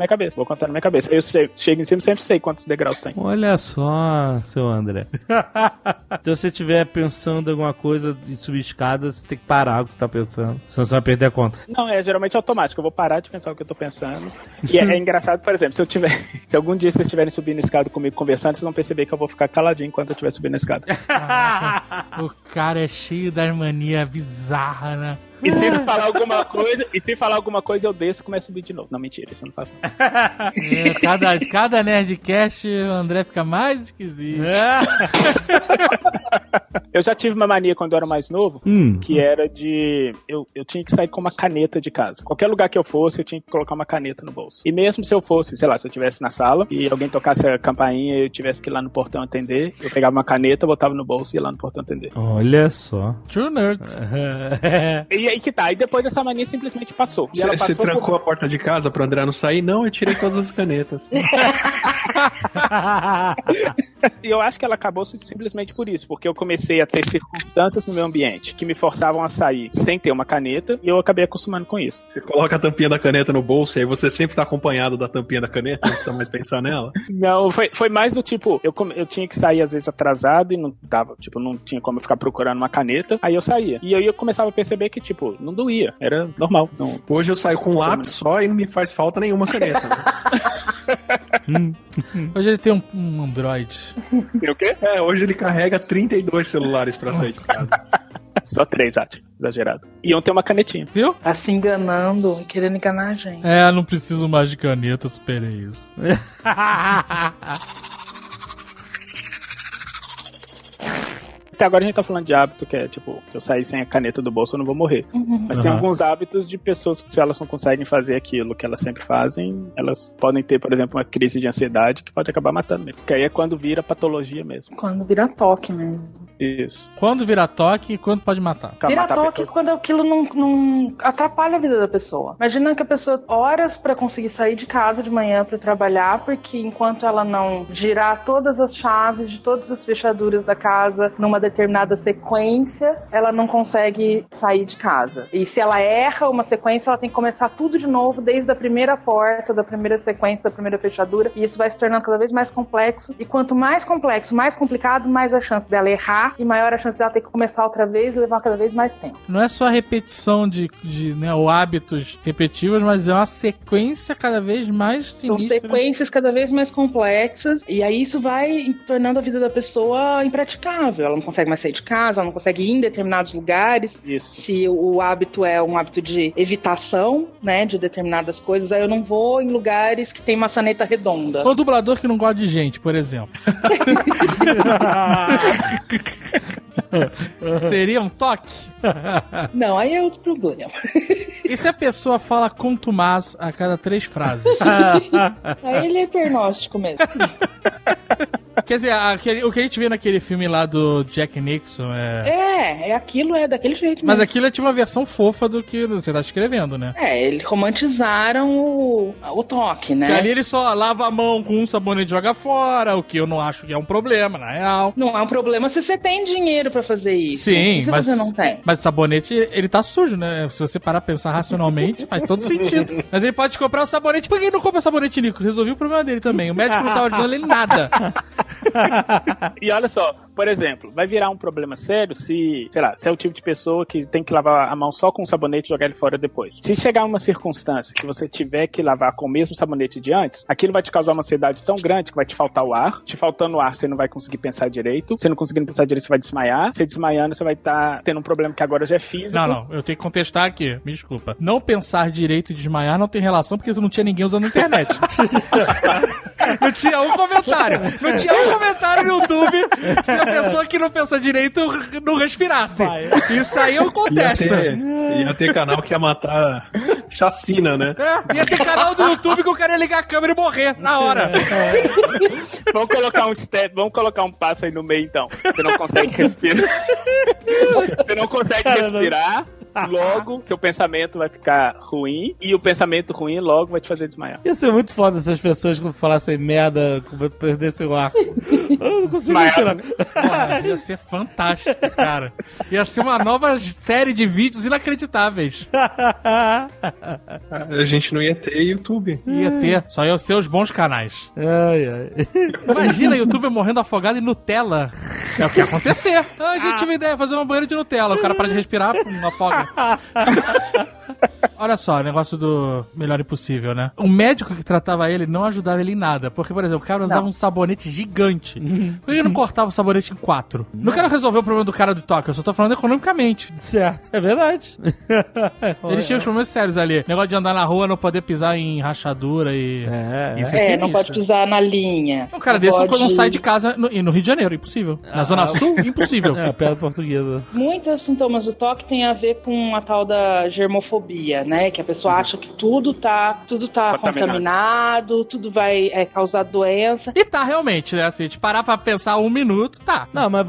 na minha cabeça. Aí eu chego em cima e sempre sei quantos degraus tem. Olha só, seu André. Se você estiver pensando em alguma coisa e subir escada, você tem que parar o que você tá pensando. Senão você vai perder a conta. Não, é geralmente automático. Eu vou parar de pensar o que eu tô pensando. E é engraçado, por exemplo, se algum dia vocês estiverem subindo a escada comigo conversando, vocês vão perceber que eu vou ficar caladinho enquanto eu estiver subindo a escada. O cara é cheio das manias bizarras, né? E se falar alguma coisa, eu desço e começo a subir de novo. Não, mentira, isso eu não faço. Cada Nerdcast, o André fica mais esquisito. Eu já tive uma mania quando eu era mais novo, que era de... Eu tinha que sair com uma caneta de casa. Qualquer lugar que eu fosse, eu tinha que colocar uma caneta no bolso. E mesmo se eu fosse, sei lá, se eu estivesse na sala e alguém tocasse a campainha e eu tivesse que ir lá no portão atender, eu pegava uma caneta, botava no bolso e ia lá no portão atender. Olha só. True nerds. E aí que tá. E depois essa mania simplesmente passou. E ela Você passou trancou a porta de casa pro André não sair? Não, eu tirei todas as canetas. E eu acho que ela acabou simplesmente por isso, porque eu comecei a ter circunstâncias no meu ambiente que me forçavam a sair sem ter uma caneta, e eu acabei acostumando com isso. Você coloca a tampinha da caneta no bolso e aí você sempre tá acompanhado da tampinha da caneta, não precisa mais pensar nela. Não, foi mais do tipo, eu tinha que sair às vezes atrasado e não dava, tipo, não tinha como eu ficar procurando uma caneta, aí eu saía. E aí eu começava a perceber que, tipo, não doía, era normal. Não... Hoje eu saio com um lápis só e não me faz falta nenhuma caneta. Né? Hoje ele tem um Android. Tem o quê? Hoje ele carrega 32 celulares pra sair de casa. Só 3, acho. Exagerado. E ontem tem uma canetinha. Viu? Tá se enganando, querendo enganar a gente. Não preciso mais de caneta, superei isso. Até agora a gente tá falando de hábito que é, tipo, se eu sair sem a caneta do bolso eu não vou morrer. Mas tem alguns hábitos de pessoas que, se elas não conseguem fazer aquilo que elas sempre fazem, elas podem ter, por exemplo, uma crise de ansiedade que pode acabar matando mesmo. Que aí é quando vira patologia mesmo. Quando vira toque mesmo. Isso. Quando vira toque e quando pode matar? Vira toque quando aquilo não atrapalha a vida da pessoa. Imagina que a pessoa horas pra conseguir sair de casa de manhã pra trabalhar, porque enquanto ela não girar todas as chaves de todas as fechaduras da casa numa determinada sequência, ela não consegue sair de casa. E se ela erra uma sequência, ela tem que começar tudo de novo, desde a primeira porta, da primeira sequência, da primeira fechadura, e isso vai se tornando cada vez mais complexo. E quanto mais complexo, mais complicado, mais a chance dela errar, e maior a chance dela ter que começar outra vez e levar cada vez mais tempo. Não é só a repetição de ou hábitos repetitivos, mas é uma sequência cada vez mais sinistra. São sequências cada vez mais complexas, e aí isso vai tornando a vida da pessoa impraticável. Ela não consegue mais sair de casa, ela não consegue ir em determinados lugares. Isso. Se o hábito é um hábito de evitação, né, de determinadas coisas, aí eu não vou em lugares que tem maçaneta redonda. Um dublador que não gosta de gente, por exemplo. Seria um toque? Não, aí é outro problema. E se a pessoa fala contumaz a cada 3 frases? Aí ele é pernóstico mesmo. Quer dizer, o que a gente vê naquele filme lá do Jack Nixon aquilo é daquele jeito Mas mesmo. aquilo é tipo uma versão fofa do que você tá escrevendo, né? Eles romantizaram o toque, né? Que ali ele só lava a mão com um sabonete e joga fora, o que eu não acho que é um problema, na real. Não é um problema se você tem dinheiro pra fazer isso. Sim, e se mas você não tem? Mas o sabonete, ele tá sujo, né? Se você parar pra pensar racionalmente, faz todo sentido. Mas ele pode comprar um sabonete. Por que ele não compra sabonete, Nico? Resolvi o problema dele também. O médico não tava ajudando ele em nada. E olha só, por exemplo, vai virar um problema sério se, sei lá, se é o tipo de pessoa que tem que lavar a mão só com o sabonete e jogar ele fora depois. Se chegar uma circunstância que você tiver que lavar com o mesmo sabonete de antes, aquilo vai te causar uma ansiedade tão grande que vai te faltar o ar. Te faltando o ar, você não vai conseguir pensar direito. Você não conseguindo pensar direito, você vai desmaiar. Você desmaiando, você vai estar tendo um problema que agora já é físico. Não, eu tenho que contestar aqui. Me desculpa. Não pensar direito e desmaiar não tem relação porque não tinha ninguém usando a internet. Não tinha um comentário. Não tinha um comentário no YouTube se a pessoa que não pensa direito não respirasse. Isso aí eu contesto. Ia ter canal que ia matar chacina, né? Ia ter canal do YouTube que o cara ia ligar a câmera e morrer na hora. Vamos colocar um passo aí no meio, então. Você não consegue respirar. Você não consegue respirar. Logo, seu pensamento vai ficar ruim. E o pensamento ruim logo vai te fazer desmaiar. Ia ser muito foda se as pessoas que falassem merda perdessem o ar. Eu não consigo imaginar. Porra, ia ser fantástico, cara. Ia ser uma nova série de vídeos inacreditáveis. A gente não ia ter YouTube. Ia ter, só ia ser os bons canais. Ai, ai. Imagina, youtuber morrendo afogado em Nutella. É o que ia acontecer. A gente tive ideia, fazer uma banheira de Nutella. O cara para de respirar, afoga. Olha só, o negócio do melhor impossível, né? O médico que tratava ele não ajudava ele em nada. Porque, por exemplo, o cara usava um sabonete gigante. Por que ele não cortava o sabonete em 4? Não quero resolver o problema do cara do toque, eu só tô falando economicamente. Certo, é verdade. Eles tinham os problemas sérios ali. Negócio de andar na rua, não poder pisar em rachadura e... Isso não pode pisar na linha. Um cara desse não sai de casa no Rio de Janeiro, impossível. Na Zona Sul, impossível. É, pedra portuguesa. Muitos sintomas do toque têm a ver com a tal da germofobia, né? Que a pessoa acha que tudo tá contaminado, tudo vai causar doença. E tá realmente, né? Assim, a gente parar pra pensar 1 minuto, tá. Não, mas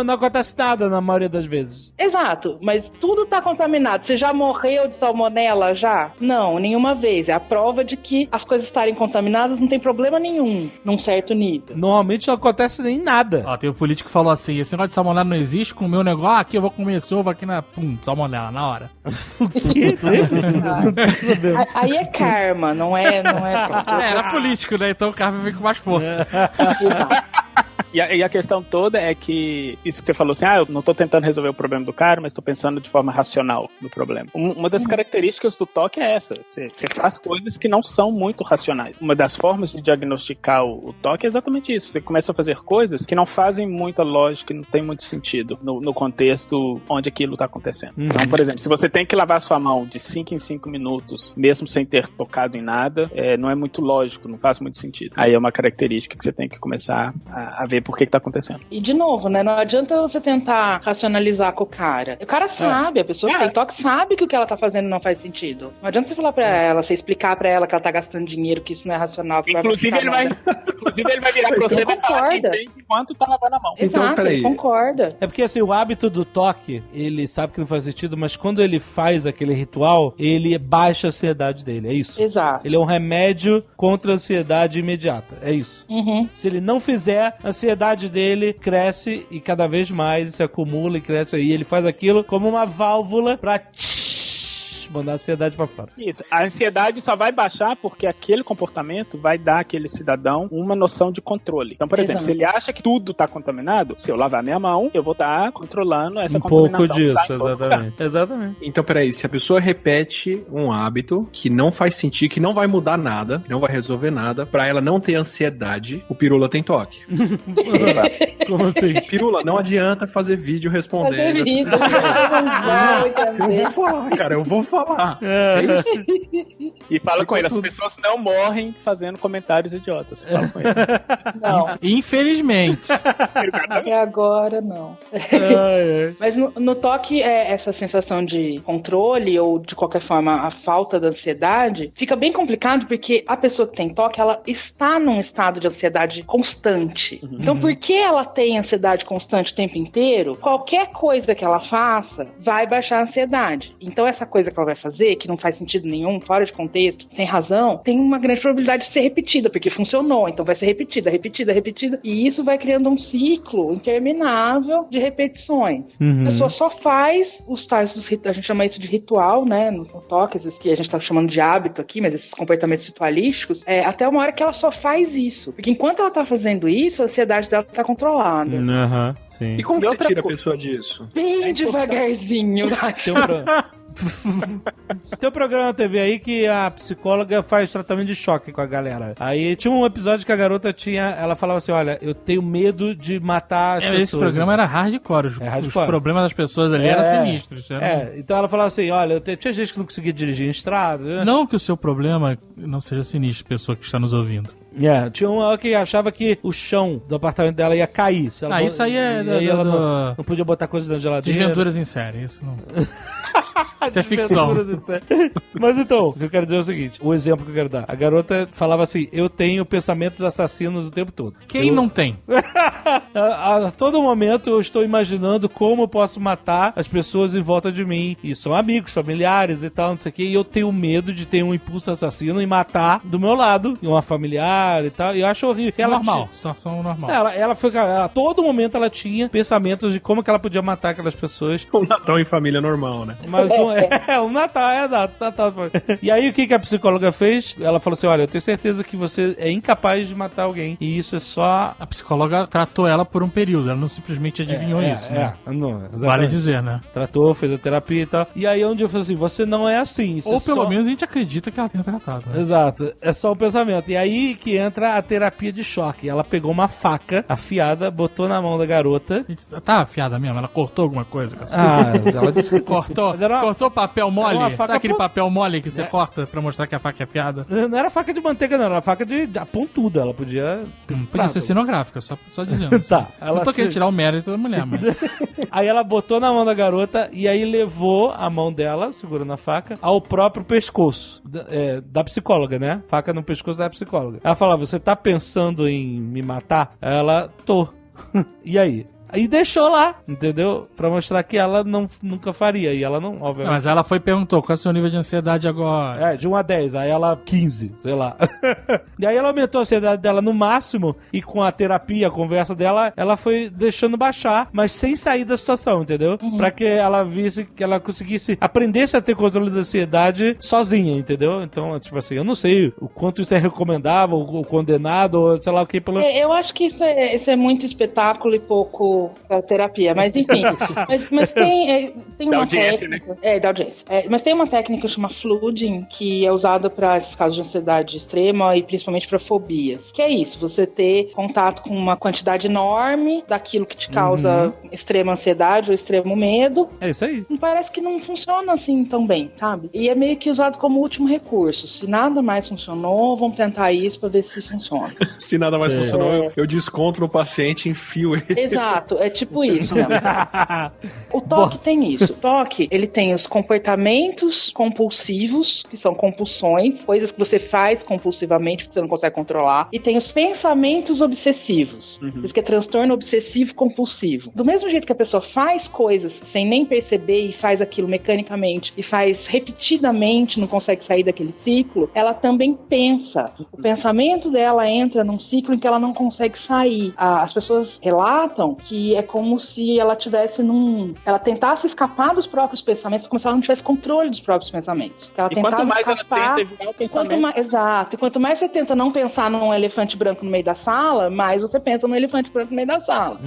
não acontece nada na maioria das vezes. Exato, mas tudo tá contaminado. Você já morreu de salmonela já? Não, nenhuma vez. É a prova de que as coisas estarem contaminadas não tem problema nenhum, num certo nível. Normalmente não acontece nem nada. Ó, tem um político que falou assim, esse negócio de salmonela não existe, com o meu negócio, aqui eu vou comer sova aqui na... salmonela, na hora. O quê? Aí é karma, não é era político, né? Então o karma vem com mais força. E a questão toda é que, isso que você falou assim, eu não tô tentando resolver o problema do cara, mas tô pensando de forma racional no problema. Uma das características do toque é essa, você faz coisas que não são muito racionais. Uma das formas de diagnosticar o toque é exatamente isso, você começa a fazer coisas que não fazem muita lógica, não tem muito sentido no contexto onde aquilo tá acontecendo. Então, por exemplo, se você tem que lavar sua mão de 5 em 5 minutos, mesmo sem ter tocado em nada, não é muito lógico, não faz muito sentido. Aí é uma característica que você tem que começar a ver por que tá acontecando. E de novo, né? Não adianta você tentar racionalizar com o cara. O cara sabe, a pessoa que tem toque sabe que o que ela tá fazendo não faz sentido. Não adianta você falar pra ela, você explicar pra ela que ela tá gastando dinheiro, que isso não é racional. Que inclusive, ele vai virar pra você e vai falar que entende enquanto tá lavando a mão. Exato, ele concorda. É porque assim, o hábito do toque, ele sabe que não faz sentido, mas quando ele faz aquele ritual, ele baixa a ansiedade dele, é isso. Exato. Ele é um remédio contra a ansiedade imediata, é isso. Se ele não fizer, a ansiedade dele cresce e cada vez mais se acumula e cresce aí. Ele faz aquilo como uma válvula pra mandar a ansiedade pra fora. Isso. A ansiedade só vai baixar porque aquele comportamento vai dar àquele cidadão uma noção de controle. Então, por exemplo, se ele acha que tudo tá contaminado, se eu lavar minha mão, eu vou estar controlando essa contaminação. Pouco disso, exatamente. Exatamente. Então, peraí, se a pessoa repete um hábito que não faz sentido, que não vai mudar nada, não vai resolver nada, pra ela não ter ansiedade, o Pirula tem toque. Como assim? Pirula, não adianta fazer vídeo respondendo. Fazer vídeo. Eu vou falar, cara, eu vou falar. É isso. E fala com ele, as pessoas não morrem fazendo comentários idiotas. Fala com ele. Não. Infelizmente. Até agora, não. Mas no toque, essa sensação de controle ou, de qualquer forma, a falta da ansiedade, fica bem complicado porque a pessoa que tem toque, ela está num estado de ansiedade constante. Então, porque ela tem ansiedade constante o tempo inteiro, qualquer coisa que ela faça vai baixar a ansiedade. Então, essa coisa que ela vai fazer, que não faz sentido nenhum, fora de contexto, sem razão, tem uma grande probabilidade de ser repetida, porque funcionou, então vai ser repetida, e isso vai criando um ciclo interminável de repetições. A pessoa só faz os tais, a gente chama isso de ritual, né, no toque, esses que a gente tá chamando de hábito aqui, mas esses comportamentos ritualísticos, até uma hora que ela só faz isso, porque enquanto ela tá fazendo isso, a ansiedade dela tá controlada. Sim. E como que você tira a pessoa disso? Bem devagarzinho. Tem um programa na TV aí que a psicóloga faz tratamento de choque com a galera. Aí tinha um episódio que a garota ela falava assim, olha, eu tenho medo de matar as pessoas. Esse programa era hardcore. Os problemas das pessoas ali eram sinistros. Então ela falava assim, olha, tinha gente que não conseguia dirigir em estrada. Né? Não que o seu problema não seja sinistro, pessoa que está nos ouvindo. Tinha uma que achava que o chão do apartamento dela ia cair. Isso aí é ela não podia botar coisas na geladeira. Desventuras em série, isso não... Isso é ficção. Mas então, o que eu quero dizer é o seguinte: o exemplo que eu quero dar. A garota falava assim: eu tenho pensamentos assassinos o tempo todo. Quem não tem? A todo momento eu estou imaginando como eu posso matar as pessoas em volta de mim. E são amigos, familiares e tal, não sei o que. E eu tenho medo de ter um impulso assassino e matar do meu lado uma familiar e tal. E eu acho horrível. Normal, situação normal. Ela foi. A todo momento ela tinha pensamentos de como que ela podia matar aquelas pessoas. Um Natal em família normal, né? Mas um Natal, Natal. E aí o que a psicóloga fez? Ela falou assim: olha, eu tenho certeza que você é incapaz de matar alguém. E isso é só... A psicóloga tratou ela por um período, ela não simplesmente adivinhou isso, né? Não, vale dizer, né? Tratou, fez a terapia e tal. E aí onde eu falei assim: você não é assim. Isso ou pelo menos a gente acredita que ela tenha tratado. Né? Exato. É só o pensamento. E aí que entra a terapia de choque. Ela pegou uma faca afiada, botou na mão da garota. Tá afiada mesmo? Ela cortou alguma coisa? Ela disse que cortou. Cortou papel mole? Sabe aquele papel mole que você corta pra mostrar que a faca é afiada? Não era faca de manteiga, não. Era faca de pontuda. Ela podia... Podia ser cenográfica, só dizendo. Tá. Não tô querendo tirar o mérito da mulher, mas... Aí ela botou na mão da garota e aí levou a mão dela, segurando a faca, ao próprio pescoço da psicóloga, né? Faca no pescoço da psicóloga. Ela falava: você tá pensando em me matar? Ela, tô. E aí? Aí deixou lá, entendeu? Pra mostrar que ela nunca faria. E ela não, obviamente. Não, mas ela foi e perguntou: qual é o seu nível de ansiedade agora? De 1 a 10. Aí ela, 15, sei lá. E aí ela aumentou a ansiedade dela no máximo. E com a terapia, a conversa dela, ela foi deixando baixar, mas sem sair da situação, entendeu? Pra que ela visse, que ela conseguisse, aprendesse a ter controle da ansiedade sozinha, entendeu? Então, tipo assim, eu não sei o quanto isso é recomendável, ou condenado, ou sei lá o que. Eu acho que isso é muito espetáculo e pouco terapia, mas enfim. mas tem uma técnica... Né? Da audiência. Mas tem uma técnica que chama flooding, que é usada para esses casos de ansiedade extrema e principalmente para fobias. Que é isso, você ter contato com uma quantidade enorme daquilo que te causa extrema ansiedade ou extremo medo. É isso aí. Parece que não funciona assim tão bem, sabe? E é meio que usado como último recurso. Se nada mais funcionou, vamos tentar isso para ver se funciona. Se nada mais funcionou, eu desconto no paciente e enfio ele. Exato. É tipo isso mesmo. O toque tem isso. O toque, ele tem os comportamentos compulsivos, que são compulsões, coisas que você faz compulsivamente porque você não consegue controlar. E tem os pensamentos obsessivos. Isso que é transtorno obsessivo compulsivo. Do mesmo jeito que a pessoa faz coisas sem nem perceber e faz aquilo mecanicamente e faz repetidamente, não consegue sair daquele ciclo, ela também pensa. O pensamento dela entra num ciclo em que ela não consegue sair. As pessoas relatam que é como se ela tivesse ela tentasse escapar dos próprios pensamentos, como se ela não tivesse controle dos próprios pensamentos. Que ela quanto mais escapar, ela tenta evitar o pensamento... Exato. E quanto mais você tenta não pensar num elefante branco no meio da sala, mais você pensa num elefante branco no meio da sala.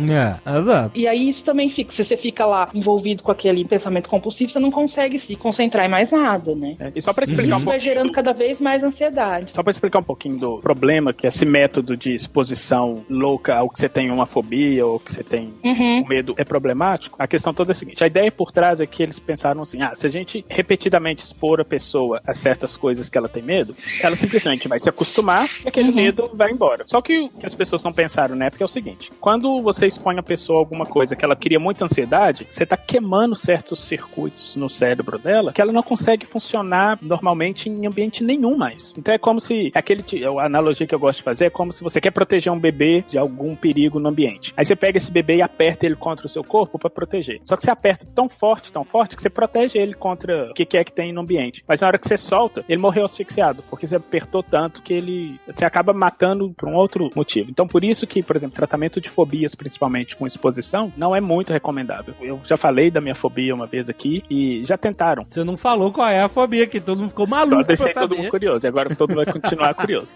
Exato. E aí isso também fica, se você fica lá envolvido com aquele pensamento compulsivo, você não consegue se concentrar em mais nada, né? E só pra explicar isso vai gerando cada vez mais ansiedade. Só pra explicar um pouquinho do problema, que esse método de exposição louca ao que você tem uma fobia ou que você tem o medo é problemático, a questão toda é a seguinte: a ideia por trás é que eles pensaram assim: se a gente repetidamente expor a pessoa a certas coisas que ela tem medo, ela simplesmente vai se acostumar e aquele medo vai embora. Só que o que as pessoas não pensaram na época é o seguinte: quando você expõe a pessoa a alguma coisa que ela cria muita ansiedade, você tá queimando certos circuitos no cérebro dela que ela não consegue funcionar normalmente em ambiente nenhum mais. Então é como se, a analogia que eu gosto de fazer é como se você quer proteger um bebê de algum perigo no ambiente. Aí você pega esse bebê e aperta ele contra o seu corpo pra proteger. Só que você aperta tão forte, que você protege ele contra o que é que tem no ambiente. Mas na hora que você solta, ele morreu asfixiado, porque você apertou tanto que você acaba matando por um outro motivo. Então por isso que, por exemplo, tratamento de fobias, principalmente com exposição, não é muito recomendável. Eu já falei da minha fobia uma vez aqui e já tentaram. Você não falou qual é a fobia, que todo mundo ficou maluco. Só deixei todo mundo curioso, e agora todo mundo vai continuar curioso.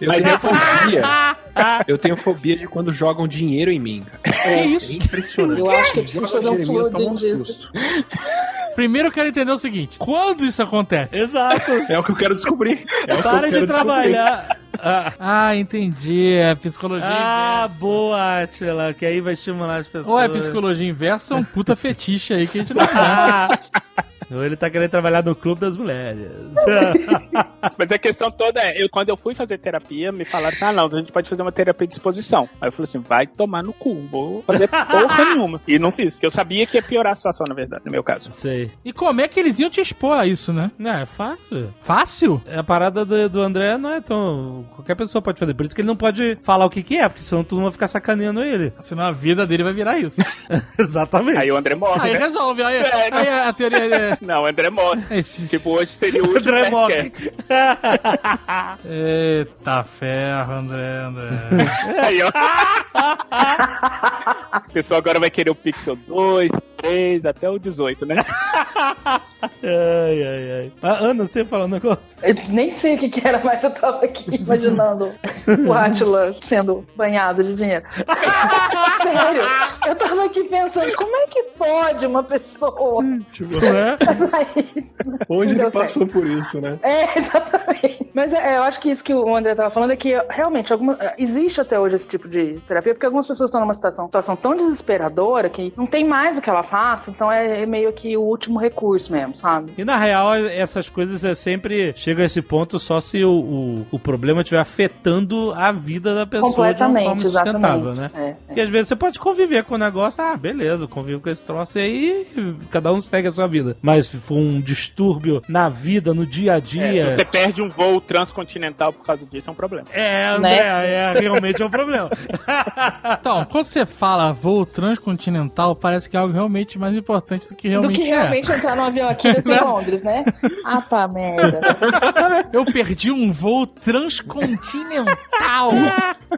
Eu tenho fobia de quando jogam dinheiro em mim. É isso. É impressionante. Eu acho que eu preciso fazer um flooding disso. Primeiro eu quero entender o seguinte: quando isso acontece? Exato. É o que eu quero descobrir. Para de trabalhar. Entendi. É psicologia inversa. Boa, Atila, que aí vai estimular as pessoas. Ou é psicologia inversa ou um puta fetiche aí que a gente não sabe. Ou ele tá querendo trabalhar no clube das mulheres. Mas a questão toda é, quando eu fui fazer terapia, me falaram assim, não, a gente pode fazer uma terapia de exposição. Aí eu falei assim, vai tomar no cu, vou fazer porra nenhuma. E não fiz, porque eu sabia que ia piorar a situação, na verdade, no meu caso. Sei. E como é que eles iam te expor a isso, né? Não, é fácil. Fácil? A parada do André não é tão... Qualquer pessoa pode fazer. Por isso que ele não pode falar o que é, porque senão todo mundo vai ficar sacaneando ele. Senão a vida dele vai virar isso. Exatamente. Aí o André morre, Aí né? resolve, aí a teoria... Não, o André morre. Tipo, hoje seria o último André morre. Nerdcast. Eita ferro, André. Aí, ó. O pessoal agora vai querer o Pixel 2, 3, até o 18, né? Ai. Ana, você ia falar um negócio? Eu nem sei o que era, mas eu tava aqui imaginando o Átila sendo banhado de dinheiro. Sério, eu tava aqui pensando, como é que pode uma pessoa fazer isso? Onde ele Deu passou certo. por isso, né? É, exatamente. Mas eu acho que isso que o André tava falando é que realmente existe até hoje esse tipo de terapia, porque algumas pessoas estão numa situação tão desesperadora que não tem mais o que ela faça, então é meio que o último recurso mesmo, sabe? E na real, essas coisas sempre chegam a esse ponto só se o problema estiver afetando a vida da pessoa de uma forma sustentável, né? Porque às vezes você pode conviver com o negócio, beleza, convivo com esse troço aí e cada um segue a sua vida. Mas se for um distúrbio na vida, no dia a dia... Se você perde um voo transcontinental por causa disso, é um problema. André, realmente é um problema. Então, quando você fala voo transcontinental, parece que é algo realmente mais importante do que realmente entrar no avião aqui e em Londres, né? Tá, merda. Eu perdi um voo transcontinental.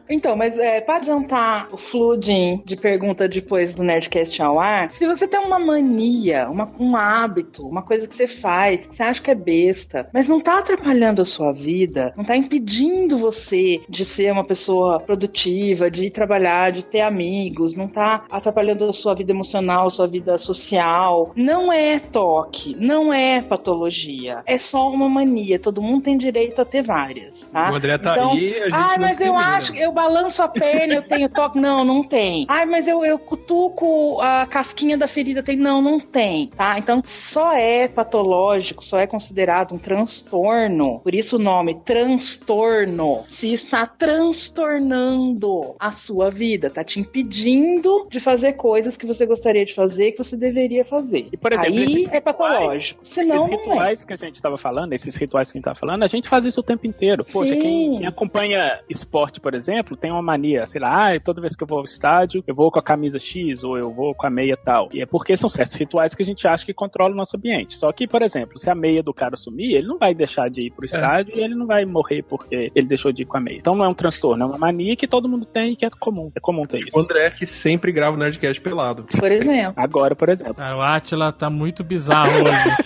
Então, mas pra adiantar o flooding de pergunta depois do Nerdcast ao ar, se você tem uma mania, um hábito, uma coisa que você faz, que você acha que é besta, mas não tá atrapalhando a sua vida, não tá impedindo você de ser uma pessoa produtiva, de trabalhar, de ter amigos, não tá atrapalhando a sua vida emocional, sua vida social, não é toque, não é patologia, é só uma mania, todo mundo tem direito a ter várias, tá? O André tá então, aí, a gente mas eu acho, eu balanço a perna, eu tenho toque, não tem. Mas eu cutuco a casquinha da ferida, não tem, tá? Então, só é patológico, só é considerado um transtorno, por isso o nome, transtorno, se está transtornando a sua vida, tá te impedindo de fazer coisas que você gostaria de fazer, que você deveria fazer. E, por exemplo, aí é patológico. Senão, esses rituais que a gente tava falando, esses rituais que a gente tava falando, a gente faz isso o tempo inteiro. Poxa, quem acompanha esporte, por exemplo, tem uma mania, sei lá, toda vez que eu vou ao estádio, eu vou com a camisa X ou eu vou com a meia tal. E é porque são certos rituais que a gente acha que controlam o nosso ambiente. Só que, por exemplo, se a meia do cara sumir, ele não vai deixar de ir pro estádio e ele não vai morrer porque ele deixou de ir com a meia. Então não é um transtorno, é uma mania que todo mundo tem e que é comum. É comum ter isso. O André que sempre grava o Nerdcast pelado. Por exemplo. Agora, por exemplo. Cara, o Átila tá muito bizarro hoje.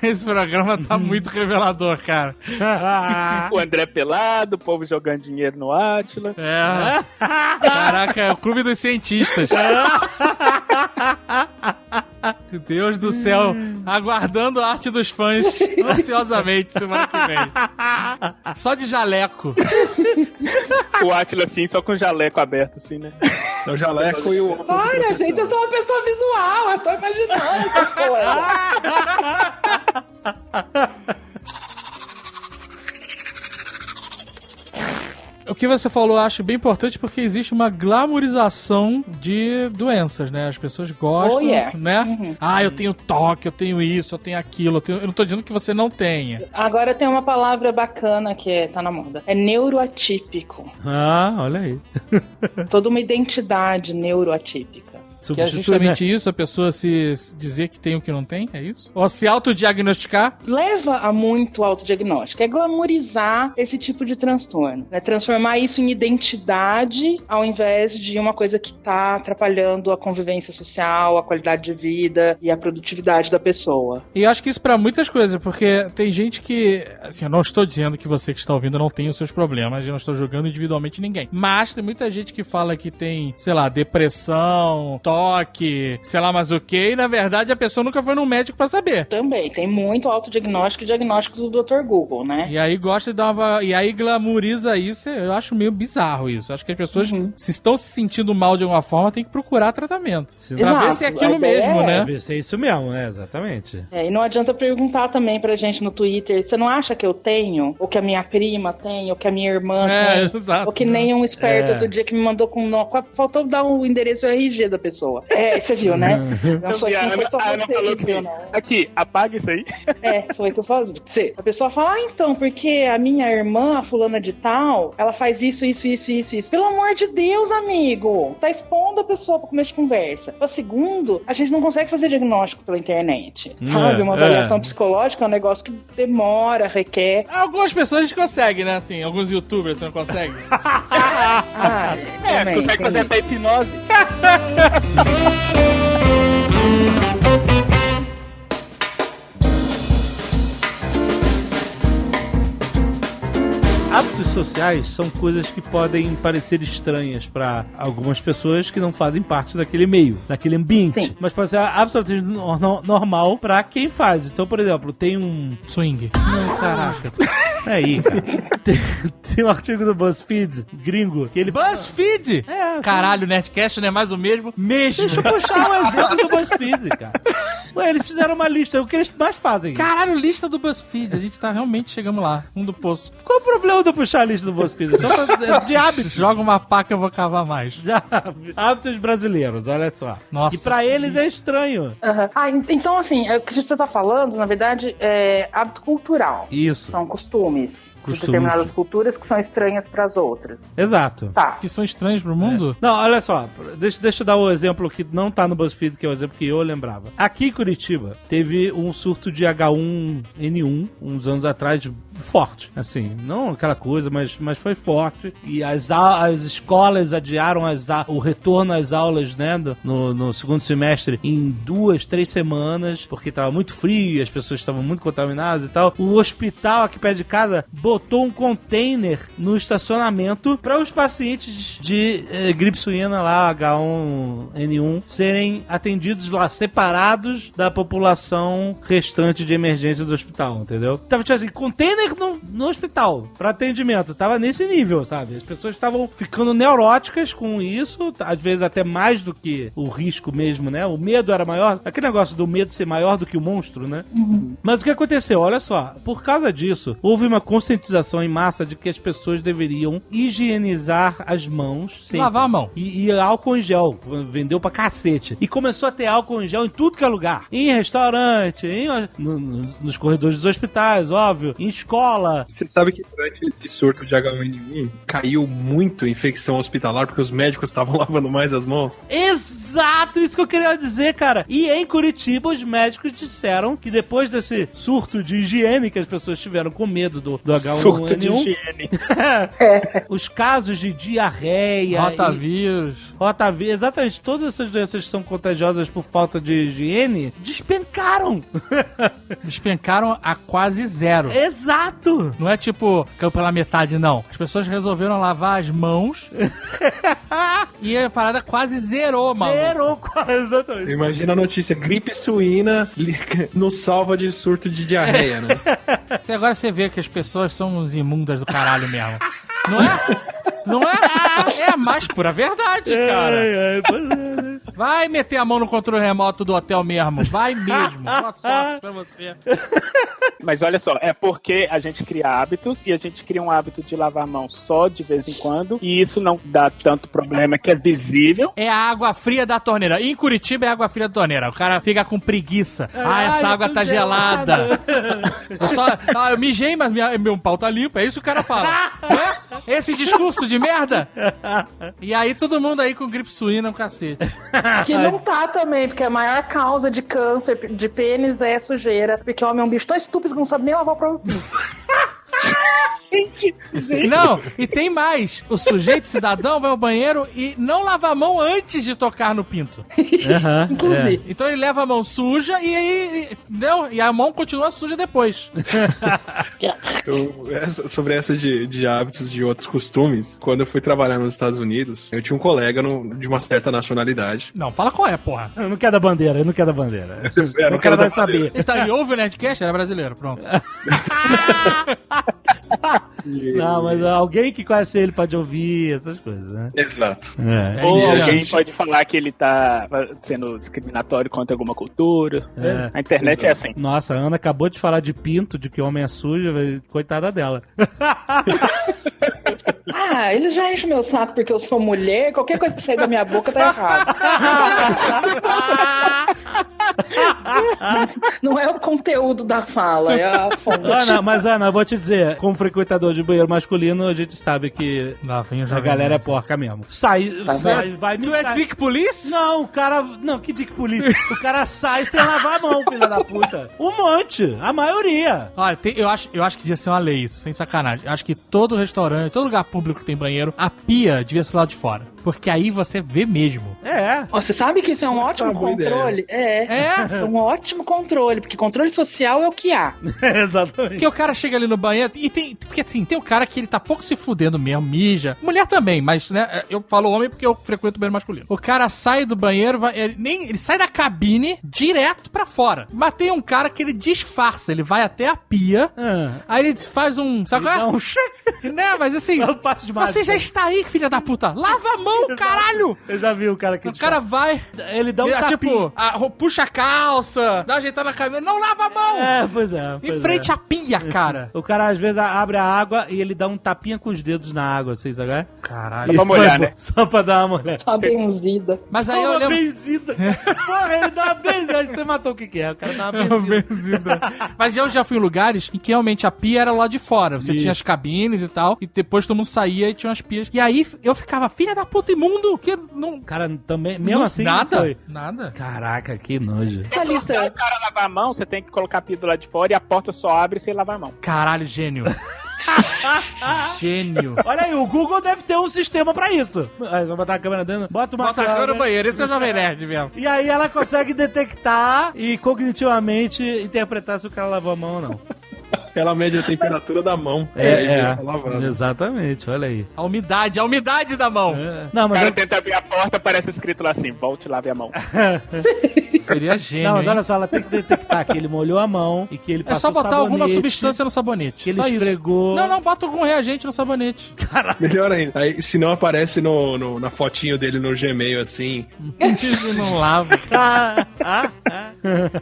Esse programa tá muito revelador, cara. O André pelado, o povo jogando dinheiro no Átila. Caraca, é o clube dos cientistas. Deus do céu, aguardando a arte dos fãs ansiosamente semana que vem. Só de jaleco. O Átila assim, só com o jaleco aberto assim, né? É o jaleco e o... Para, gente, eu sou uma pessoa visual, eu tô imaginando essas coisas. O que você falou eu acho bem importante porque existe uma glamorização de doenças, né? As pessoas gostam, né? Uhum. Eu tenho toque, eu tenho isso, eu tenho aquilo. Eu não tô dizendo que você não tenha. Agora tem uma palavra bacana que tá na moda. É neuroatípico. Olha aí. Toda uma identidade neuroatípica. Que é justamente isso, a pessoa se dizer que tem o que não tem, é isso? Ou se autodiagnosticar? Leva a muito autodiagnóstico, é glamorizar esse tipo de transtorno, né? Transformar isso em identidade ao invés de uma coisa que tá atrapalhando a convivência social, a qualidade de vida e a produtividade da pessoa. E eu acho que isso pra muitas coisas, porque tem gente que, assim, eu não estou dizendo que você que está ouvindo não tem os seus problemas, eu não estou julgando individualmente ninguém, mas tem muita gente que fala que tem, sei lá, depressão, toque, sei lá mais o que, e na verdade a pessoa nunca foi num médico pra saber. Também, tem muito autodiagnóstico e diagnósticos do Dr. Google, né? E aí gosta de dar uma... E aí glamouriza isso, eu acho meio bizarro isso. Acho que as pessoas, se estão se sentindo mal de alguma forma, tem que procurar tratamento. Pra ver se é aquilo mesmo, né? Pra ver se é isso mesmo, né? Exatamente. E não adianta perguntar também pra gente no Twitter, você não acha que eu tenho? Ou que a minha prima tem? Ou que a minha irmã tem? Exato. Ou que nem um esperto outro dia que me mandou com... Faltou dar o endereço e o RG da pessoa. Você viu, né? Não foi só você que viu, não. Aqui, apaga isso aí. Foi o que eu falei. A pessoa fala, então, porque a minha irmã, a fulana de tal, ela faz isso. Pelo amor de Deus, amigo! Tá expondo a pessoa pra começo de conversa. Segundo, a gente não consegue fazer diagnóstico pela internet. Sabe? Uma avaliação psicológica é um negócio que demora, requer. Algumas pessoas a gente consegue, né? Assim, alguns youtubers você não consegue. Consegue fazer até hipnose. Hábitos sociais são coisas que podem parecer estranhas pra algumas pessoas que não fazem parte daquele meio, daquele ambiente. Sim. Mas pode ser absolutamente normal pra quem faz. Então, por exemplo, tem um... Swing. Não, caraca. Aí, cara. Tem um artigo do BuzzFeed, gringo, que ele... BuzzFeed? Caralho, o Nerdcast não é mais o mesmo? Deixa eu puxar um exemplo do BuzzFeed, cara. Ué, eles fizeram uma lista, o que eles mais fazem. Caralho, lista do BuzzFeed. A gente tá realmente chegando lá, fundo do poço. Qual o problema de eu puxar a lista do BuzzFeed? Só de hábitos. Joga uma pá que eu vou cavar mais. Hábitos brasileiros, olha só. Nossa. E pra eles é estranho. Então, assim, o que você tá falando, na verdade, é hábito cultural. Isso. São costumes de determinadas culturas que são estranhas para as outras. Exato. Tá. Que são estranhos pro mundo? Não, olha só. Deixa eu dar um exemplo que não tá no BuzzFeed, que é o exemplo que eu lembrava. Aqui em Curitiba, teve um surto de H1N1, uns anos atrás, forte. Assim, não aquela coisa, mas foi forte. E as escolas adiaram o retorno às aulas, né, no segundo semestre em 2-3 semanas, porque tava muito frio, as pessoas estavam muito contaminadas e tal. O hospital aqui perto de casa botou um container no estacionamento para os pacientes de gripe suína lá, H1N1, serem atendidos lá, separados da população restante de emergência do hospital, entendeu? Tava tipo assim, container no hospital para atendimento, tava nesse nível, sabe? As pessoas estavam ficando neuróticas com isso, às vezes até mais do que o risco mesmo, né? O medo era maior, aquele negócio do medo ser maior do que o monstro, né? Mas o que aconteceu? Olha só, por causa disso, houve uma conscientização em massa de que as pessoas deveriam higienizar as mãos sempre. Lavar a mão. E álcool em gel. Vendeu pra cacete. E começou a ter álcool em gel em tudo que é lugar. Em restaurante, nos corredores dos hospitais, óbvio. Em escola. Você sabe que durante esse surto de H1N1 caiu muito infecção hospitalar porque os médicos estavam lavando mais as mãos? Exato! Isso que eu queria dizer, cara. E em Curitiba, os médicos disseram que depois desse surto de higiene que as pessoas tiveram com medo do H1N1. Surto de higiene. Os casos de diarreia. Rotavírus, exatamente. Todas essas doenças que são contagiosas por falta de higiene despencaram. Despencaram a quase zero. Exato. Não é tipo, caiu pela metade, não. As pessoas resolveram lavar as mãos e a parada quase zerou, mano. Zerou quase, exatamente. Imagina a notícia, gripe suína nos salva de surto de diarreia, né? Agora você vê que as pessoas são uns imundas do caralho mesmo. Não é? Não é? É a mais pura verdade, cara. Vai meter a mão no controle remoto do hotel mesmo. Vai mesmo. Boa sorte pra você. Mas olha só, é porque a gente cria hábitos e a gente cria um hábito de lavar a mão só de vez em quando e isso não dá tanto problema que é visível. É a água fria da torneira. Em Curitiba é a água fria da torneira. O cara fica com preguiça. Essa água tá gelada. Eu mijei, mas meu pau tá limpo. É isso que o cara fala. Né? Esse discurso de merda. E aí todo mundo aí com gripe suína no cacete. Que não tá também, porque a maior causa de câncer de pênis é sujeira, porque o homem é um bicho tão estúpido que não sabe nem lavar o próprio. Gente. Não, e tem mais. O sujeito, cidadão, vai ao banheiro e não lava a mão antes de tocar no pinto. Inclusive. Então ele leva a mão suja e aí... Não, e a mão continua suja depois. Sobre essa de hábitos de outros costumes, quando eu fui trabalhar nos Estados Unidos, eu tinha um colega de uma certa nacionalidade. Não, fala qual é, porra. Eu não quero da bandeira, eu não quero da bandeira. Eu O cara vai saber. Ele tá em ouve o Nerdcast? Era brasileiro, pronto. Não, mas alguém que conhece ele pode ouvir essas coisas, né? Exato. Ou E a alguém gente- pode falar que ele tá sendo discriminatório contra alguma cultura. É. A internet é assim. Nossa, a Ana acabou de falar de pinto, de que homem é sujo, coitada dela. Ah, eles já enchem meu saco porque eu sou mulher, qualquer coisa que sair da minha boca tá errado. Não é o conteúdo da fala, é a fonte. Ana, mas Ana, eu vou te dizer, como frequentador de banheiro masculino, a gente sabe que Lá vem o a Jovem galera é Nerd. porca mesmo. Sai, vai Tu é Dick Police? Não, o cara... Não, que dick polícia. O cara sai sem lavar a mão, filha da puta. Um monte, a maioria. Olha, eu acho que devia ser uma lei isso, sem sacanagem. Eu acho que todo restaurante, todo lugar público que tem banheiro, a pia devia ser lá de fora. Porque aí você vê mesmo. É. Ó, você sabe que isso é um ótimo boa controle? É um ótimo controle, porque controle social é o que há. Exatamente. Porque o cara chega ali no banheiro e tem... Porque assim, tem o cara que ele tá pouco se fudendo mesmo, mija. Mulher também, mas, né, eu falo homem porque eu frequento o banheiro masculino. O cara sai do banheiro, ele sai da cabine direto pra fora. Mas tem um cara que ele disfarça, ele vai até a pia, aí ele faz um... Sabe qual é? Dá um Né, mas assim... É um passo de mágica. Você já está aí, filha da puta. Lava a mão, caralho! Eu já vi o cara que... O cara vai... Ele dá um tapinha. tipo, puxa a calça, dá uma ajeitada na cabeça. Não lava a mão! É, pois é. Em frente à pia, cara. O cara às vezes abre a água e ele dá um tapinha com os dedos na água, vocês sabem? Caralho. Só pra molhar, né? Só pra dar uma molhada. Uma benzida. Mas aí eu uma lembro... benzida. Porra, ele dá uma benzida. Você matou o que é? O cara dá uma benzida. Mas eu já fui em lugares em que realmente a pia era lá de fora. Você Isso. tinha as cabines e tal, e depois todo mundo saía e tinha umas pias. E aí eu ficava, filha da puta, imundo, que não... Cara, também, mesmo não- assim, nada, não foi. nada. Caraca, que nojo. Essa lista, O cara lavar a mão, você tem que colocar a pia do lado de fora e a porta só abre sem lavar a mão. Caralho, gênio. Gênio. Olha aí, o Google deve ter um sistema pra isso. Aí, vai botar a câmera dentro, bota uma Bota a câmera no câmera. banheiro, esse é o Jovem Nerd mesmo. E aí ela consegue detectar e cognitivamente interpretar se o cara lavou a mão ou não. Ela mede a temperatura da mão. Tá lavando. Exatamente, olha aí. A umidade da mão. Não, O mas cara tenta abrir a porta, aparece escrito lá assim, volte e lave a mão. Seria gênio, não, mas hein? olha só, ela tem que detectar que ele molhou a mão e que ele É passou só botar alguma sabonete, substância no sabonete. que ele só isso. esfregou. Não, bota algum reagente no sabonete. Melhor ainda. Aí, se não aparece na fotinho dele no Gmail, assim. Isso não lava. Ah,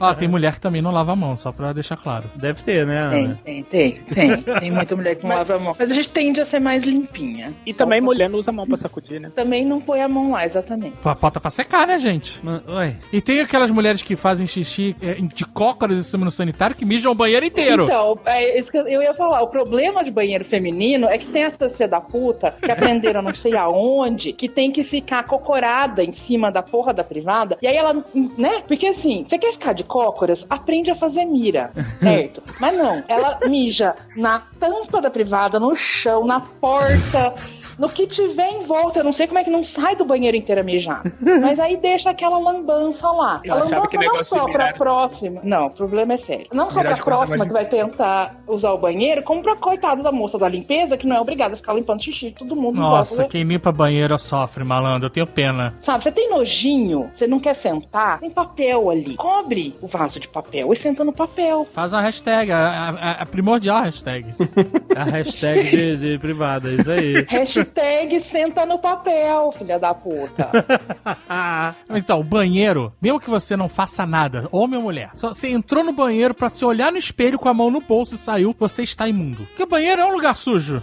Ó, tem mulher que também não lava a mão, só pra deixar claro. deve ter, né, Ana? tem muita mulher que não lava a mão. Mas a gente tende a ser mais limpinha. E Só também pra- mulher não usa a mão pra sacudir, né? Também não põe a mão lá, exatamente. Pô, bota pra secar, né, gente? Oi. E tem aquelas mulheres que fazem xixi de cócoras em cima no sanitário que mijam o banheiro inteiro. Então, é isso que eu ia falar. O problema de banheiro feminino é que tem essa filha da puta que aprenderam não sei aonde, que tem que ficar cocorada em cima da porra da privada. E aí ela, né? Porque assim, você quer ficar de cócoras? Aprende a fazer mira, certo? Mas não, ela mija na tampa da privada, no chão, na porta, no que tiver em volta. Eu não sei como é que não sai do banheiro inteiro a mijar. Mas aí deixa aquela lambança lá. Eu A achava lambança que não negócio só de pra mirar- próxima. Não, o problema é sério. Não só Mirar pra de coisa próxima mais que vai tentar usar o banheiro, como pra coitada da moça da limpeza, que não é obrigada a ficar limpando xixi. Todo mundo Nossa, gosta. quem limpa banheiro sofre, malandro. Eu tenho pena. Sabe, você tem nojinho, você não quer sentar, tem papel ali. Cobre o vaso de papel e senta no papel. Faz uma hashtag, a primordial hashtag. A hashtag de privada, isso aí. Hashtag senta no papel, filha da puta. Mas então, o banheiro, mesmo que você não faça nada, homem ou mulher, só você entrou no banheiro pra se olhar no espelho com a mão no bolso e saiu, você está imundo. Porque o banheiro é um lugar sujo.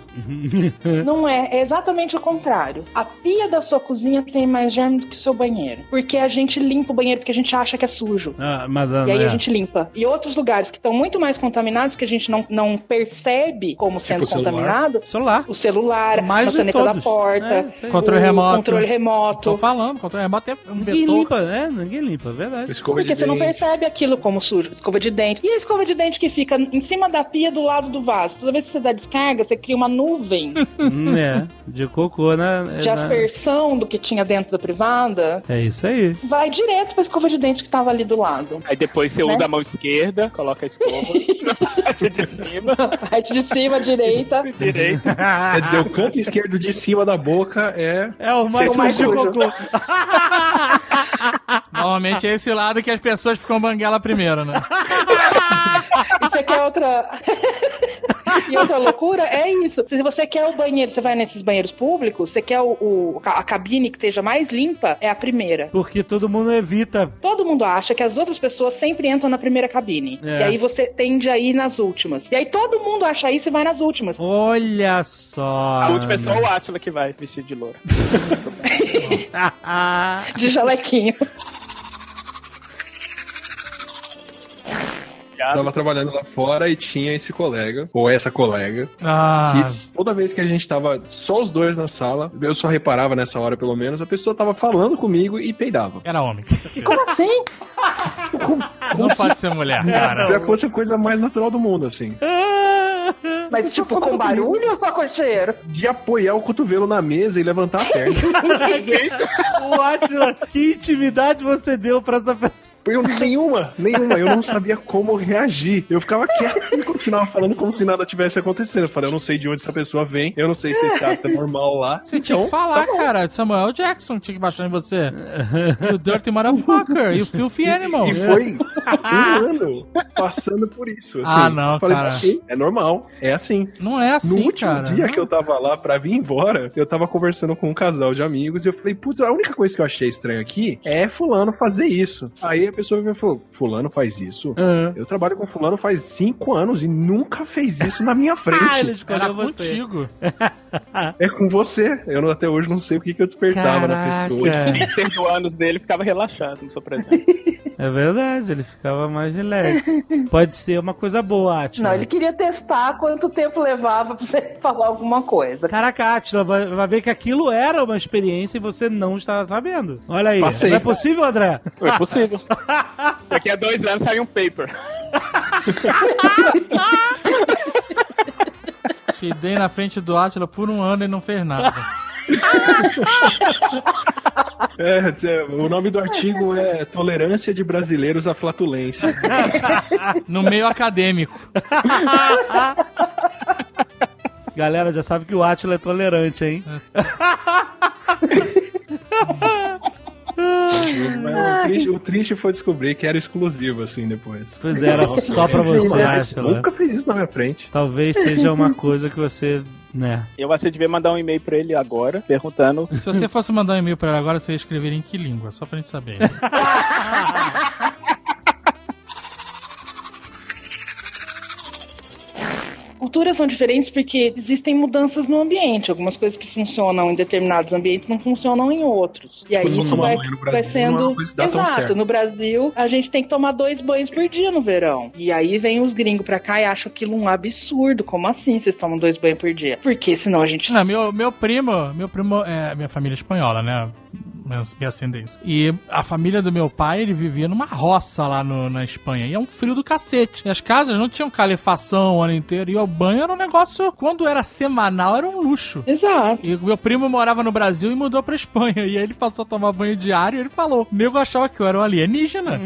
Não é exatamente o contrário. A pia da sua cozinha tem mais germe do que o seu banheiro. Porque a gente limpa o banheiro porque a gente acha acha que é sujo. Mas, e aí a gente limpa. E outros lugares que estão muito mais contaminados, que a gente não percebe como sendo contaminado. Celular. O celular, Mais a maçaneta da porta. Controle remoto. Controle remoto. Tô falando, controle remoto é um Ninguém vetor. limpa, né? Ninguém limpa, é verdade. Porque você não percebe aquilo como sujo. Escova de dente. E a escova de dente que fica em cima da pia do lado do vaso? Toda vez que você dá descarga, você cria uma nuvem. De cocô, né? De aspersão do que tinha dentro da privada. É isso aí. Vai direto pra escova de dente que tava ali do lado. Aí depois você usa a mão esquerda, coloca a escova na parte de cima. Parte de cima, direita. Quer dizer, o canto esquerdo de cima da boca é o mais sujo de cocô. Normalmente é esse lado que as pessoas ficam banguela primeiro, né? Isso aqui é outra... E outra loucura é isso. Se você quer o banheiro, você vai nesses banheiros públicos, você quer a cabine que esteja mais limpa, é a primeira. Porque todo mundo evita. Todo mundo acha que as outras pessoas sempre entram na primeira cabine. E aí você tende a ir nas últimas. E aí todo mundo acha isso e vai nas últimas. Olha só. A última é só o Átila que vai vestido de loura. De jalequinho. Tava trabalhando lá fora e tinha esse colega, ou essa colega, que toda vez que a gente tava só os dois na sala, eu só reparava nessa hora pelo menos, a pessoa tava falando comigo e peidava. Era homem. Como assim? Não pode ser mulher, cara. Já fosse a coisa mais natural do mundo, assim. Mas tipo, com barulho ou só com cheiro? De apoiar o cotovelo na mesa e levantar a perna. O Átila, que intimidade você deu pra essa pessoa? Nenhuma. Eu não sabia como reagir. Eu ficava quieto e continuava falando como se nada tivesse acontecendo. Eu falei, eu não sei de onde essa pessoa vem, eu não sei se esse ato é normal lá. Você tinha que falar, cara, de Samuel Jackson, tinha que baixar em você. You dirty motherfucker, you filthy animal. E foi um ano passando por isso. Assim. Não, falei, cara. É normal, é assim. Não é assim, No último cara. dia que eu tava lá pra vir embora, eu tava conversando com um casal de amigos e eu falei, putz, a única coisa que eu achei estranho aqui é fulano fazer isso. Aí a pessoa me falou, fulano faz isso? Eu trabalho com fulano faz 5 anos e nunca fez isso na minha frente. Ele escolheu Era você. contigo. É com você. Eu até hoje não sei o que eu despertava na pessoa. O líder do ânus dele ficava relaxado no seu presente. É verdade, ele ficava mais relax. Pode ser uma coisa boa, Átila. Não, ele queria testar quanto tempo levava pra você falar alguma coisa. Caraca, Átila, vai ver que aquilo era uma experiência e você não estava sabendo. Olha aí. Passei. Não é possível, André? É possível. Daqui a 2 anos sai um paper. Dei na frente do Átila por 1 ano e não fez nada. O nome do artigo é Tolerância de Brasileiros à Flatulência. No meio acadêmico. Galera, já sabe que o Átila é tolerante, hein? O triste foi descobrir que era exclusivo, assim, depois. Pois é, era só pra você, Átila. Nunca fez isso na minha frente. Talvez seja uma coisa que você, né? Eu acho que você devia mandar um e-mail pra ele agora, perguntando... Se você fosse mandar um e-mail pra ele agora, você ia escrever em que língua? Só pra gente saber. Culturas são diferentes porque existem mudanças no ambiente. Algumas coisas que funcionam em determinados ambientes não funcionam em outros. E aí isso vai sendo... Exato. No Brasil, a gente tem que tomar 2 banhos por dia no verão. E aí vem os gringos pra cá e acham aquilo um absurdo. Como assim vocês tomam 2 banhos por dia? Porque senão a gente... Não, meu primo é minha família espanhola, né? Minha ascendência. E a família do meu pai, ele vivia numa roça lá na Espanha. E é um frio do cacete. E as casas não tinham calefação o ano inteiro. E o banho era um negócio, quando era semanal, era um luxo. Exato. E meu primo morava no Brasil e mudou pra Espanha. E aí ele passou a tomar banho diário e ele falou: o nego achava que eu era um alienígena.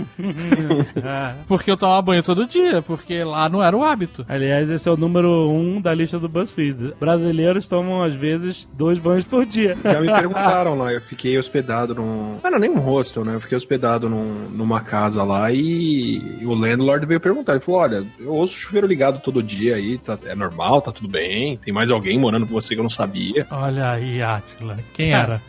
Porque eu tomava banho todo dia. Porque lá não era o hábito. Aliás, esse é o número 1 da lista do BuzzFeed. Brasileiros tomam, às vezes, 2 banhos por dia. Já me perguntaram lá, eu fiquei hospedado num... Não era nem um hostel, né? Eu fiquei hospedado numa casa lá e o landlord veio perguntar. Ele falou, olha, eu ouço o chuveiro ligado todo dia aí, é normal, tá tudo bem. Tem mais alguém morando com você que eu não sabia. Olha aí, Átila. Quem era?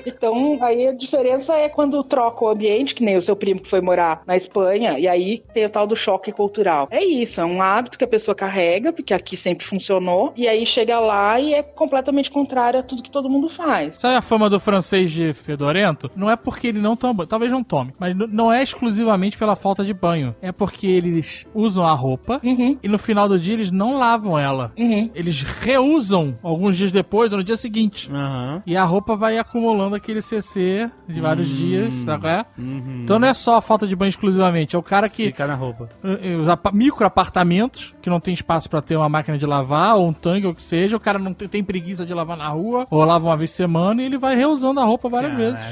Então, aí a diferença é quando troca o ambiente, que nem o seu primo que foi morar na Espanha, e aí tem o tal do choque cultural. É isso, é um hábito que a pessoa carrega, porque aqui sempre funcionou, e aí chega lá e é completamente contrário a tudo que todo mundo faz. Sabe a fama do francês de fedorento? Não é porque ele não toma banho, talvez não tome, mas não é exclusivamente pela falta de banho. É porque eles usam a roupa e no final do dia eles não lavam ela. Eles reusam alguns dias depois ou no dia seguinte. E a roupa vai acumulando aquele CC de vários dias, sabe? Então não é só a falta de banho exclusivamente, é o cara que fica na roupa. Os micro apartamentos que não tem espaço pra ter uma máquina de lavar ou um tanque ou o que seja, o cara não tem preguiça de lavar na rua ou lava uma vez por semana e ele vai reusando a roupa várias vezes.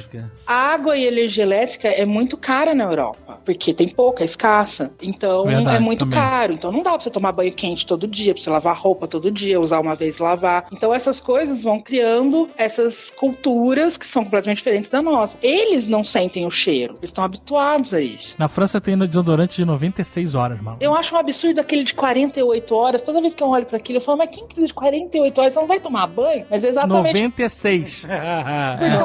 A água e energia elétrica é muito cara na Europa, porque tem pouca, é escassa. Então é muito caro. Então não dá pra você tomar banho quente todo dia, pra você lavar roupa todo dia, usar uma vez e lavar. Então essas coisas vão criando essas culturas que são completamente diferentes da nossa. Eles não sentem o cheiro, eles estão habituados a isso. Na França tem desodorante de 96 horas, mano. Eu acho um absurdo aquele de 48 horas. Toda vez que eu olho pra aquilo, eu falo, mas quem precisa de 48 horas? Você não vai tomar banho? Mas exatamente... 96.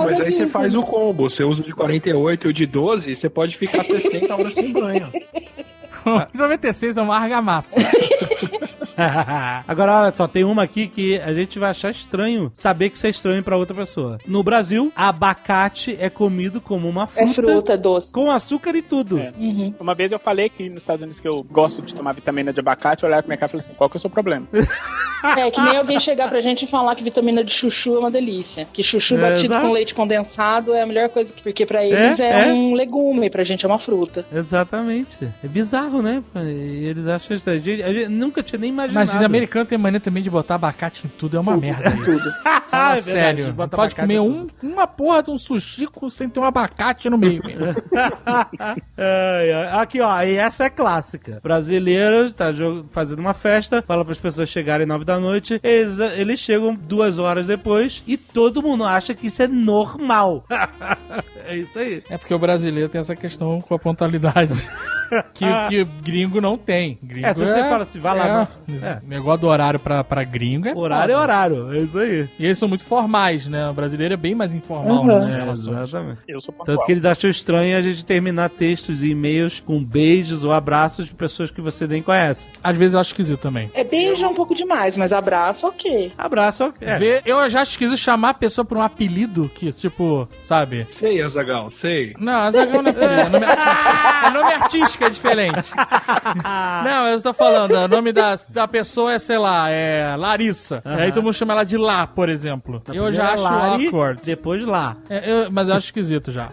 Mas aí você faz o combo. Você usa o de 48 e o de 12, você pode ficar 60 horas sem banho. 96 é uma argamassa. Agora, olha só, tem uma aqui que a gente vai achar estranho saber que isso é estranho pra outra pessoa. No Brasil, abacate é comido como uma fruta. É fruta doce. Com açúcar e tudo. Uma vez eu falei que nos Estados Unidos que eu gosto de tomar vitamina de abacate, eu olhava pra minha cara e falei assim, qual que é o seu problema? É, que nem alguém chegar pra gente e falar que vitamina de chuchu é uma delícia. Que chuchu batido com leite condensado é a melhor coisa, porque pra eles é um legume, pra gente é uma fruta. Exatamente. É bizarro, né? E eles acham estranho. A gente nunca tinha nem imaginado. Mas o americano tem mania também de botar abacate em tudo, é uma merda isso. Tudo. Fala sério. Pode comer uma porra de um sushi sem ter um abacate no meio. Aqui, ó, e essa é clássica. Brasileiro tá fazendo uma festa, fala para as pessoas chegarem 9 da noite, eles chegam 2 horas depois e todo mundo acha que isso é normal. É isso aí. É porque o brasileiro tem essa questão com a pontualidade. que gringo não tem. Gringo se você fala assim, vai lá. O negócio do horário pra gringo é horário é horário, é isso aí. E eles são muito formais, né? O brasileiro é bem mais informal nas relações. Exatamente. Eu sou pontual. Tanto que eles acham estranho a gente terminar textos e e-mails com beijos ou abraços de pessoas que você nem conhece. Às vezes eu acho esquisito também. Beijo é um pouco demais, mas abraço, ok. Abraço, ok. Eu já acho esquisito chamar a pessoa por um apelido que, tipo, sabe? Sei, Azaghal, sei. Não, Azaghal não é apelido, é nome artístico. É nome artístico, é diferente. Não, eu estou falando, o nome da pessoa é, sei lá, é Larissa. Aí todo mundo chama ela de Lá, por exemplo. Eu já acho awkward. Depois Lá. Mas eu acho esquisito já.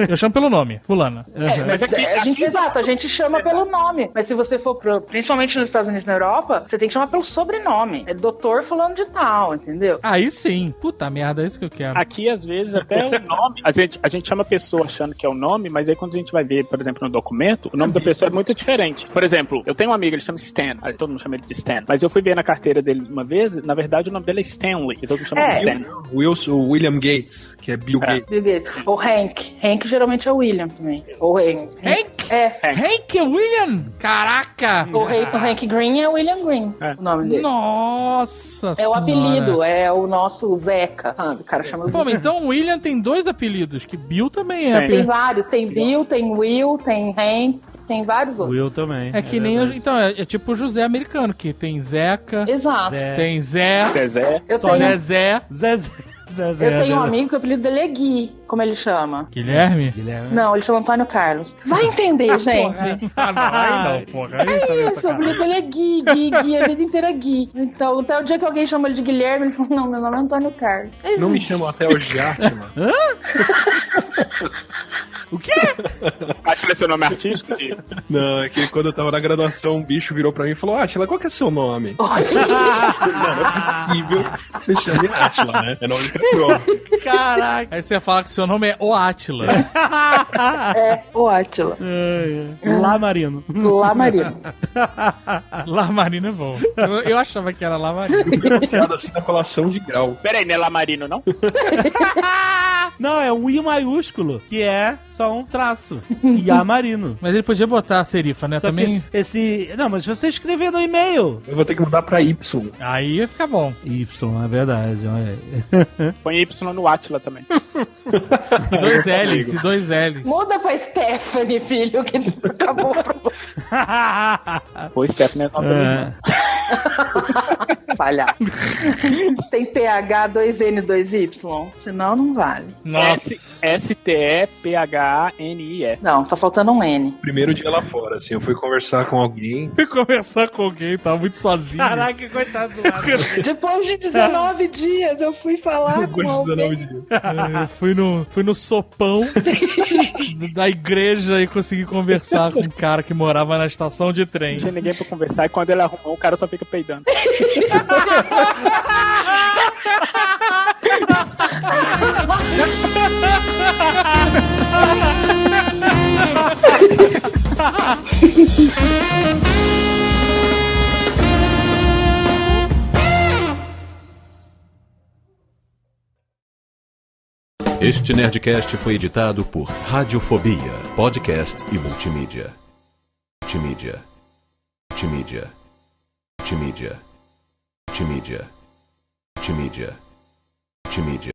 Eu chamo pelo nome, fulana. Mas exato, a gente chama pelo nome. Mas se você for principalmente nos Estados Unidos e na Europa, você tem que chamar pelo sobrenome. É doutor fulano de tal, entendeu? Aí sim. Puta merda, é isso que eu quero. Aqui, às vezes, até o nome... A gente chama a pessoa achando que é o nome, mas aí quando a gente vai ver, por exemplo, no documento, o nome da pessoa é muito diferente. Por exemplo, eu tenho um amigo, ele chama Stan. Aí todo mundo chama ele de Stan. Mas eu fui ver na carteira dele uma vez, na verdade o nome dele é Stanley. E todo mundo chama de Stan. William Gates, que é Bill Gates. Bill Gates. Ou Hank. Hank geralmente é William também. Ou Hank. Hank? É. Hank é William? Caraca! O Hank Green é William Green, o nome dele. Nossa senhora. É o apelido, é o nosso Zeca, sabe? O cara chama Pô, então o William tem 2 apelidos, que Bill também é. Tem vários, tem Bill, tem Will, tem Hank, tem vários outros. Will também. É que nem então, é tipo o José americano, que tem Zeca. Exato. Tem Zé. Zezé. Eu tenho um amigo que o apelido dele é Gui, como ele chama? Guilherme? Não, ele chama Antônio Carlos. Vai entender, gente. Porra. É isso, o apelido dele é Gui, a vida inteira é Gui. Então, até o dia que alguém chama ele de Guilherme, ele falou, não, meu nome é Antônio Carlos. Não me chamam até o Giatma. Hã? O quê? Atila é seu nome artístico? Não, é que quando eu tava na graduação, um bicho virou pra mim e falou, Atila, qual que é seu nome? Não é possível que você chame Atila, né? É nome de prova. Caraca. Aí você fala que seu nome é O Átila. O Átila. Lamarino. Lamarino é bom. Eu achava que era Lamarino. Pronunciado assim na colação de grau. Peraí, não é Lamarino, não? Não, é um I maiúsculo, que é só um traço. IA Marino. Mas ele podia botar a serifa, né? Só Também. que esse... Não, mas se você escrever no e-mail... Eu vou ter que mudar pra Y. Aí ia ficar bom. Y, é verdade. Olha aí. Põe Y no Atila também. E 2 L's, e 2 L's. Muda pra Stephanie, filho, que acabou o problema. Pô, Stephanie é nome dele. Falhar. Tem PH, 2N, 2Y? Senão não vale. Nossa. S-T-E-P-H-A-N-I-E. Não, tá faltando um N. Primeiro dia lá fora, assim, eu fui conversar com alguém. Fui conversar com alguém, tava muito sozinho. Caraca, coitado do lado. Depois de 19 dias, eu fui falar com alguém. Eu fui no sopão da igreja e consegui conversar com um cara que morava na estação de trem. Não tinha ninguém pra conversar e quando ele arrumou, o cara só fica peidando. Este Nerdcast foi editado por Radiofobia, podcast e multimídia. Multimídia. Multimídia. Multimídia. Multimídia. Multimídia. Multimídia.